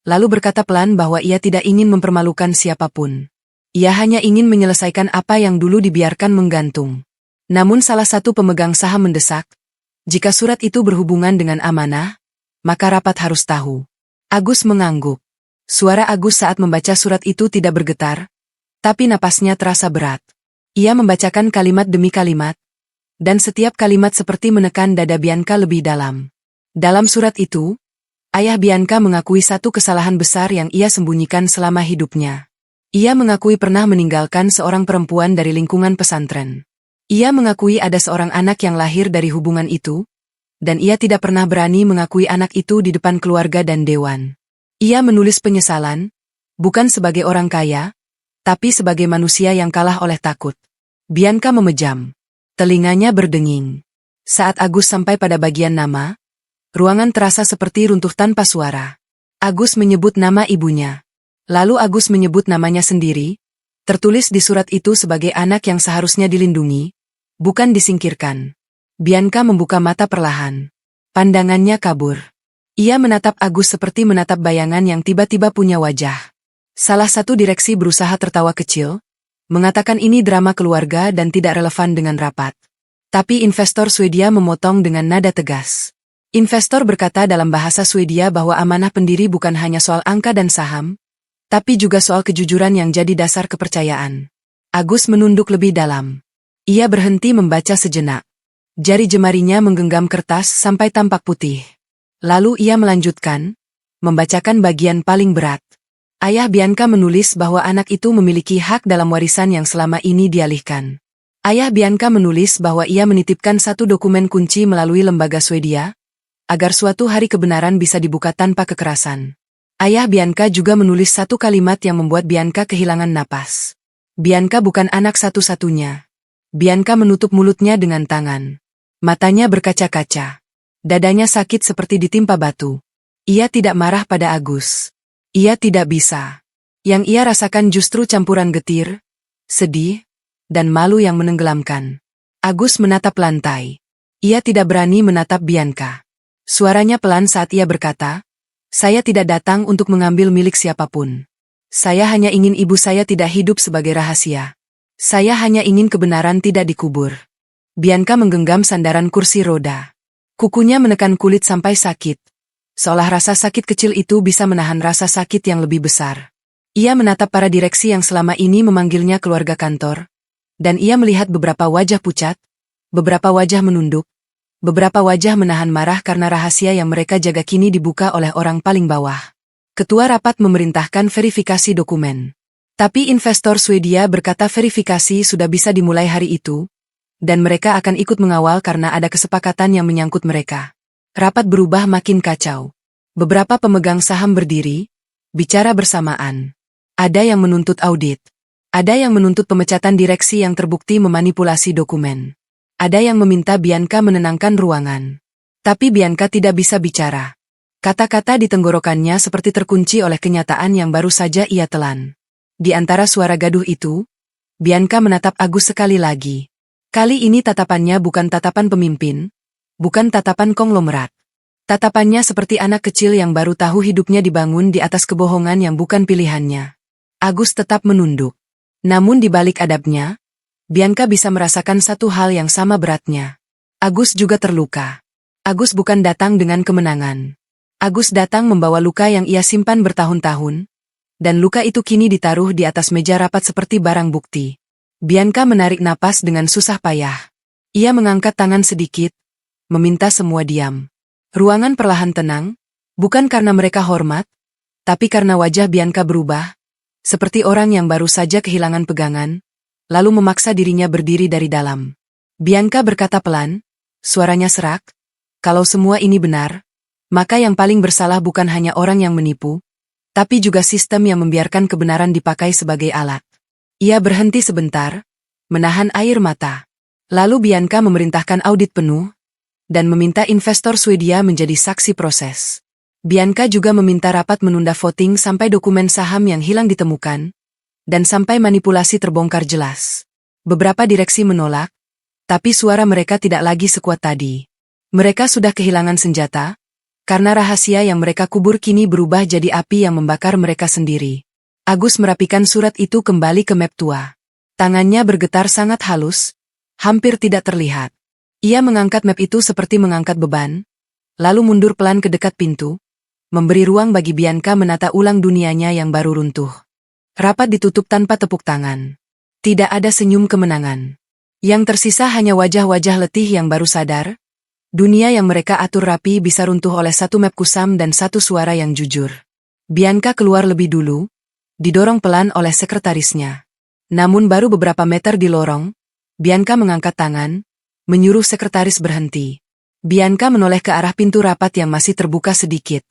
lalu berkata pelan bahwa ia tidak ingin mempermalukan siapapun. Ia hanya ingin menyelesaikan apa yang dulu dibiarkan menggantung. Namun salah satu pemegang saham mendesak, jika surat itu berhubungan dengan amanah, maka rapat harus tahu. Agus mengangguk. Suara Agus saat membaca surat itu tidak bergetar, tapi napasnya terasa berat. Ia membacakan kalimat demi kalimat, dan setiap kalimat seperti menekan dada Bianca lebih dalam. Dalam surat itu, ayah Bianca mengakui satu kesalahan besar yang ia sembunyikan selama hidupnya. Ia mengakui pernah meninggalkan seorang perempuan dari lingkungan pesantren. Ia mengakui ada seorang anak yang lahir dari hubungan itu, dan ia tidak pernah berani mengakui anak itu di depan keluarga dan dewan. Ia menulis penyesalan, bukan sebagai orang kaya, tapi sebagai manusia yang kalah oleh takut. Bianca memejam. Telinganya berdenging. Saat Agus sampai pada bagian nama, ruangan terasa seperti runtuh tanpa suara. Agus menyebut nama ibunya. Lalu Agus menyebut namanya sendiri, tertulis di surat itu sebagai anak yang seharusnya dilindungi, bukan disingkirkan. Bianca membuka mata perlahan. Pandangannya kabur. Ia menatap Agus seperti menatap bayangan yang tiba-tiba punya wajah. Salah satu direksi berusaha tertawa kecil, mengatakan ini drama keluarga dan tidak relevan dengan rapat. Tapi investor Swedia memotong dengan nada tegas. Investor berkata dalam bahasa Swedia bahwa amanah pendiri bukan hanya soal angka dan saham, Tapi juga soal kejujuran yang jadi dasar kepercayaan. Agus menunduk lebih dalam. Ia berhenti membaca sejenak. Jari jemarinya menggenggam kertas sampai tampak putih. Lalu ia melanjutkan, membacakan bagian paling berat. Ayah Bianca menulis bahwa anak itu memiliki hak dalam warisan yang selama ini dialihkan. Ayah Bianca menulis bahwa ia menitipkan satu dokumen kunci melalui lembaga Swedia, agar suatu hari kebenaran bisa dibuka tanpa kekerasan. Ayah Bianca juga menulis satu kalimat yang membuat Bianca kehilangan napas. Bianca bukan anak satu-satunya. Bianca menutup mulutnya dengan tangan. Matanya berkaca-kaca. Dadanya sakit seperti ditimpa batu. Ia tidak marah pada Agus. Ia tidak bisa. Yang ia rasakan justru campuran getir, sedih, dan malu yang menenggelamkan. Agus menatap lantai. Ia tidak berani menatap Bianca. Suaranya pelan saat ia berkata, "Saya tidak datang untuk mengambil milik siapapun. Saya hanya ingin ibu saya tidak hidup sebagai rahasia. Saya hanya ingin kebenaran tidak dikubur." Bianca menggenggam sandaran kursi roda. Kukunya menekan kulit sampai sakit. Seolah rasa sakit kecil itu bisa menahan rasa sakit yang lebih besar. Ia menatap para direksi yang selama ini memanggilnya keluarga kantor, dan ia melihat beberapa wajah pucat, beberapa wajah menunduk, beberapa wajah menahan marah karena rahasia yang mereka jaga kini dibuka oleh orang paling bawah. Ketua rapat memerintahkan verifikasi dokumen. Tapi investor Swedia berkata verifikasi sudah bisa dimulai hari itu, dan mereka akan ikut mengawal karena ada kesepakatan yang menyangkut mereka. Rapat berubah makin kacau. Beberapa pemegang saham berdiri, bicara bersamaan. Ada yang menuntut audit. Ada yang menuntut pemecatan direksi yang terbukti memanipulasi dokumen. Ada yang meminta Bianca menenangkan ruangan. Tapi Bianca tidak bisa bicara. Kata-kata di tenggorokannya seperti terkunci oleh kenyataan yang baru saja ia telan. Di antara suara gaduh itu, Bianca menatap Agus sekali lagi. Kali ini tatapannya bukan tatapan pemimpin, bukan tatapan konglomerat. Tatapannya seperti anak kecil yang baru tahu hidupnya dibangun di atas kebohongan yang bukan pilihannya. Agus tetap menunduk. Namun di balik adabnya, Bianca bisa merasakan satu hal yang sama beratnya. Agus juga terluka. Agus bukan datang dengan kemenangan. Agus datang membawa luka yang ia simpan bertahun-tahun, dan luka itu kini ditaruh di atas meja rapat seperti barang bukti. Bianca menarik napas dengan susah payah. Ia mengangkat tangan sedikit, meminta semua diam. Ruangan perlahan tenang, bukan karena mereka hormat, tapi karena wajah Bianca berubah, seperti orang yang baru saja kehilangan pegangan, lalu memaksa dirinya berdiri dari dalam. Bianca berkata pelan, suaranya serak, "Kalau semua ini benar, maka yang paling bersalah bukan hanya orang yang menipu, tapi juga sistem yang membiarkan kebenaran dipakai sebagai alat." Ia berhenti sebentar, menahan air mata. Lalu Bianca memerintahkan audit penuh, dan meminta investor Swedia menjadi saksi proses. Bianca juga meminta rapat menunda voting sampai dokumen saham yang hilang ditemukan, dan sampai manipulasi terbongkar jelas. Beberapa direksi menolak, tapi suara mereka tidak lagi sekuat tadi. Mereka sudah kehilangan senjata, karena rahasia yang mereka kubur kini berubah jadi api yang membakar mereka sendiri. Agus merapikan surat itu kembali ke map tua. Tangannya bergetar sangat halus, hampir tidak terlihat. Ia mengangkat map itu seperti mengangkat beban, lalu mundur pelan ke dekat pintu, memberi ruang bagi Bianca menata ulang dunianya yang baru runtuh. Rapat ditutup tanpa tepuk tangan. Tidak ada senyum kemenangan. Yang tersisa hanya wajah-wajah letih yang baru sadar, dunia yang mereka atur rapi bisa runtuh oleh satu map kusam dan satu suara yang jujur. Bianca keluar lebih dulu, didorong pelan oleh sekretarisnya. Namun baru beberapa meter di lorong, Bianca mengangkat tangan, menyuruh sekretaris berhenti. Bianca menoleh ke arah pintu rapat yang masih terbuka sedikit.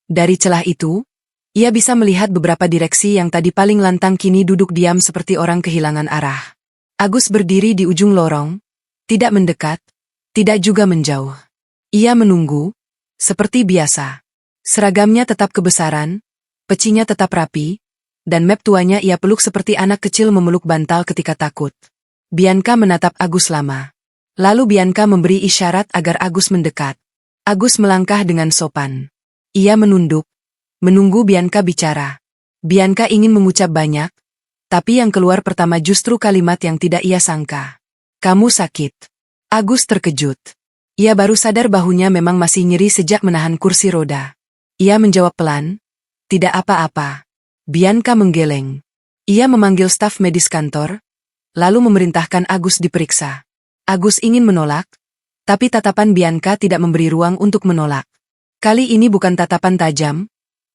Dari celah itu, ia bisa melihat beberapa direksi yang tadi paling lantang kini duduk diam seperti orang kehilangan arah. Agus berdiri di ujung lorong, tidak mendekat, tidak juga menjauh. Ia menunggu, seperti biasa. Seragamnya tetap kebesaran, pecinya tetap rapi, dan map tuanya ia peluk seperti anak kecil memeluk bantal ketika takut. Bianca menatap Agus lama. Lalu Bianca memberi isyarat agar Agus mendekat. Agus melangkah dengan sopan. Ia menunduk, menunggu Bianca bicara. Bianca ingin mengucap banyak, tapi yang keluar pertama justru kalimat yang tidak ia sangka. "Kamu sakit." Agus terkejut. Ia baru sadar bahunya memang masih nyeri sejak menahan kursi roda. Ia menjawab pelan, "Tidak apa-apa." Bianca menggeleng. Ia memanggil staf medis kantor, lalu memerintahkan Agus diperiksa. Agus ingin menolak, tapi tatapan Bianca tidak memberi ruang untuk menolak. Kali ini bukan tatapan tajam,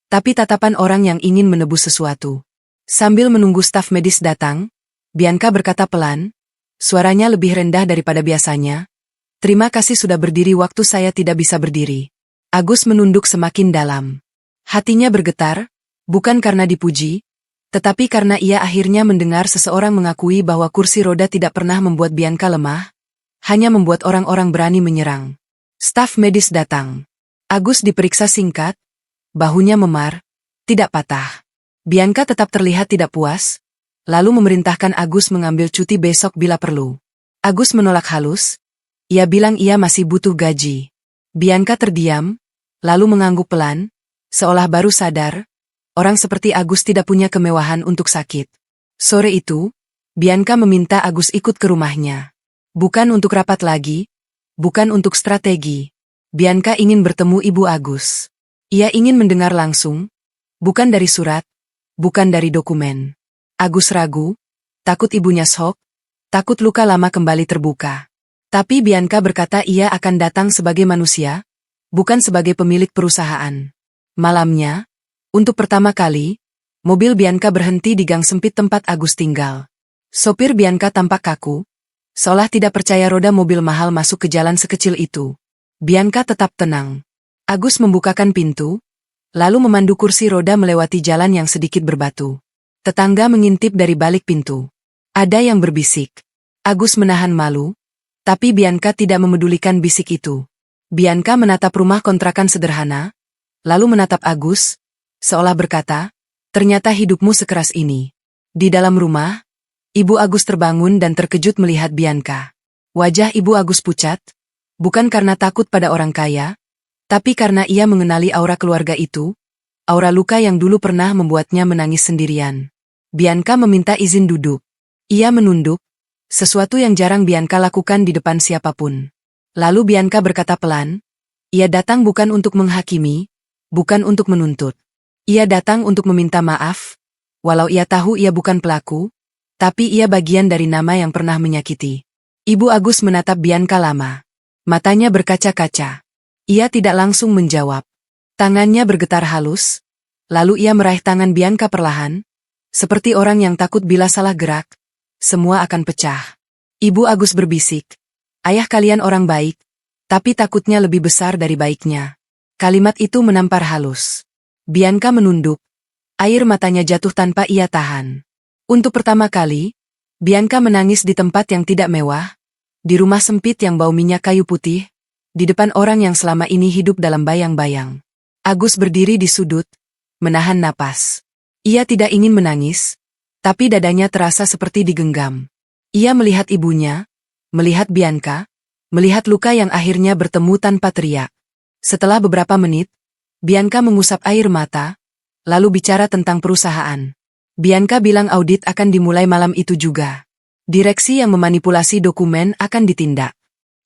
tapi tatapan orang yang ingin menebus sesuatu. Sambil menunggu staf medis datang, Bianca berkata pelan, suaranya lebih rendah daripada biasanya. Terima kasih sudah berdiri waktu saya tidak bisa berdiri. Agus menunduk semakin dalam. Hatinya bergetar, bukan karena dipuji, tetapi karena ia akhirnya mendengar seseorang mengakui bahwa kursi roda tidak pernah membuat Bianca lemah, hanya membuat orang-orang berani menyerang. Staf medis datang. Agus diperiksa singkat, bahunya memar, tidak patah. Bianca tetap terlihat tidak puas, lalu memerintahkan Agus mengambil cuti besok bila perlu. Agus menolak halus, ia bilang ia masih butuh gaji. Bianca terdiam, lalu mengangguk pelan, seolah baru sadar, orang seperti Agus tidak punya kemewahan untuk sakit. Sore itu, Bianca meminta Agus ikut ke rumahnya. Bukan untuk rapat lagi, bukan untuk strategi. Bianca ingin bertemu Ibu Agus. Ia ingin mendengar langsung, bukan dari surat, bukan dari dokumen. Agus ragu, takut ibunya shock, takut luka lama kembali terbuka. Tapi Bianca berkata ia akan datang sebagai manusia, bukan sebagai pemilik perusahaan. Malamnya, untuk pertama kali, mobil Bianca berhenti di gang sempit tempat Agus tinggal. Sopir Bianca tampak kaku, seolah tidak percaya roda mobil mahal masuk ke jalan sekecil itu. Bianca tetap tenang. Agus membukakan pintu, lalu memandu kursi roda melewati jalan yang sedikit berbatu. Tetangga mengintip dari balik pintu. Ada yang berbisik. Agus menahan malu, tapi Bianca tidak memedulikan bisik itu. Bianca menatap rumah kontrakan sederhana, lalu menatap Agus, seolah berkata, ternyata hidupmu sekeras ini. Di dalam rumah, Ibu Agus terbangun dan terkejut melihat Bianca. Wajah Ibu Agus pucat, bukan karena takut pada orang kaya, tapi karena ia mengenali aura keluarga itu, aura luka yang dulu pernah membuatnya menangis sendirian. Bianca meminta izin duduk. Ia menunduk, sesuatu yang jarang Bianca lakukan di depan siapapun. Lalu Bianca berkata pelan, ia datang bukan untuk menghakimi, bukan untuk menuntut. Ia datang untuk meminta maaf, walau ia tahu ia bukan pelaku, tapi ia bagian dari nama yang pernah menyakiti. Ibu Agus menatap Bianca lama. Matanya berkaca-kaca. Ia tidak langsung menjawab. Tangannya bergetar halus, lalu ia meraih tangan Bianca perlahan, seperti orang yang takut bila salah gerak, semua akan pecah. Ibu Agus berbisik, ayah kalian orang baik, tapi takutnya lebih besar dari baiknya. Kalimat itu menampar halus. Bianca menunduk, air matanya jatuh tanpa ia tahan. Untuk pertama kali, Bianca menangis di tempat yang tidak mewah, di rumah sempit yang bau minyak kayu putih, di depan orang yang selama ini hidup dalam bayang-bayang. Agus berdiri di sudut, menahan napas. Ia tidak ingin menangis, tapi dadanya terasa seperti digenggam. Ia melihat ibunya, melihat Bianca, melihat luka yang akhirnya bertemu tanpa teriak. Setelah beberapa menit, Bianca mengusap air mata, lalu bicara tentang perusahaan. Bianca bilang audit akan dimulai malam itu juga. Direksi yang memanipulasi dokumen akan ditindak.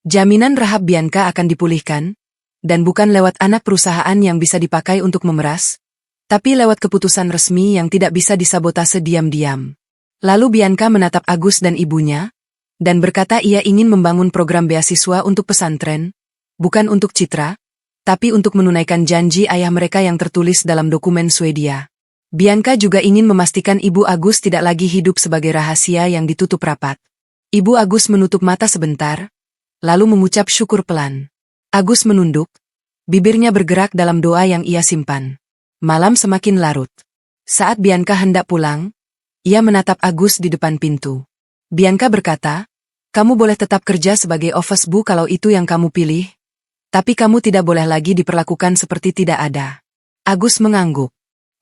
Jaminan rahab Bianca akan dipulihkan, dan bukan lewat anak perusahaan yang bisa dipakai untuk memeras, tapi lewat keputusan resmi yang tidak bisa disabotase diam-diam. Lalu Bianca menatap Agus dan ibunya, dan berkata ia ingin membangun program beasiswa untuk pesantren, bukan untuk citra, tapi untuk menunaikan janji ayah mereka yang tertulis dalam dokumen Swedia. Bianca juga ingin memastikan Ibu Agus tidak lagi hidup sebagai rahasia yang ditutup rapat. Ibu Agus menutup mata sebentar, lalu mengucap syukur pelan. Agus menunduk, bibirnya bergerak dalam doa yang ia simpan. Malam semakin larut. Saat Bianca hendak pulang, ia menatap Agus di depan pintu. Bianca berkata, kamu boleh tetap kerja sebagai office bu kalau itu yang kamu pilih, tapi kamu tidak boleh lagi diperlakukan seperti tidak ada. Agus mengangguk.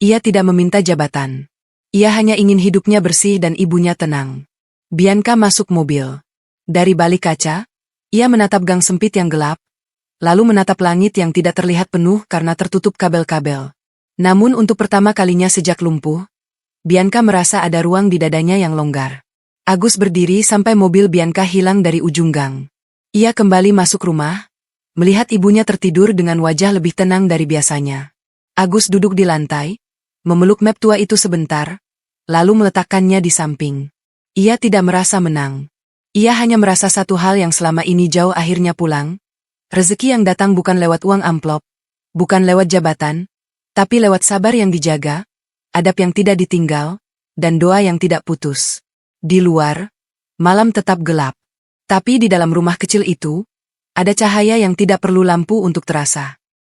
Ia tidak meminta jabatan. Ia hanya ingin hidupnya bersih dan ibunya tenang. Bianca masuk mobil. Dari balik kaca, ia menatap gang sempit yang gelap, lalu menatap langit yang tidak terlihat penuh karena tertutup kabel-kabel. Namun untuk pertama kalinya sejak lumpuh, Bianca merasa ada ruang di dadanya yang longgar. Agus berdiri sampai mobil Bianca hilang dari ujung gang. Ia kembali masuk rumah, melihat ibunya tertidur dengan wajah lebih tenang dari biasanya. Agus duduk di lantai, memeluk map tua itu sebentar, lalu meletakkannya di samping. Ia tidak merasa menang. Ia hanya merasa satu hal yang selama ini jauh akhirnya pulang. Rezeki yang datang bukan lewat uang amplop, bukan lewat jabatan, tapi lewat sabar yang dijaga, adab yang tidak ditinggal, dan doa yang tidak putus. Di luar, malam tetap gelap. Tapi di dalam rumah kecil itu, ada cahaya yang tidak perlu lampu untuk terasa.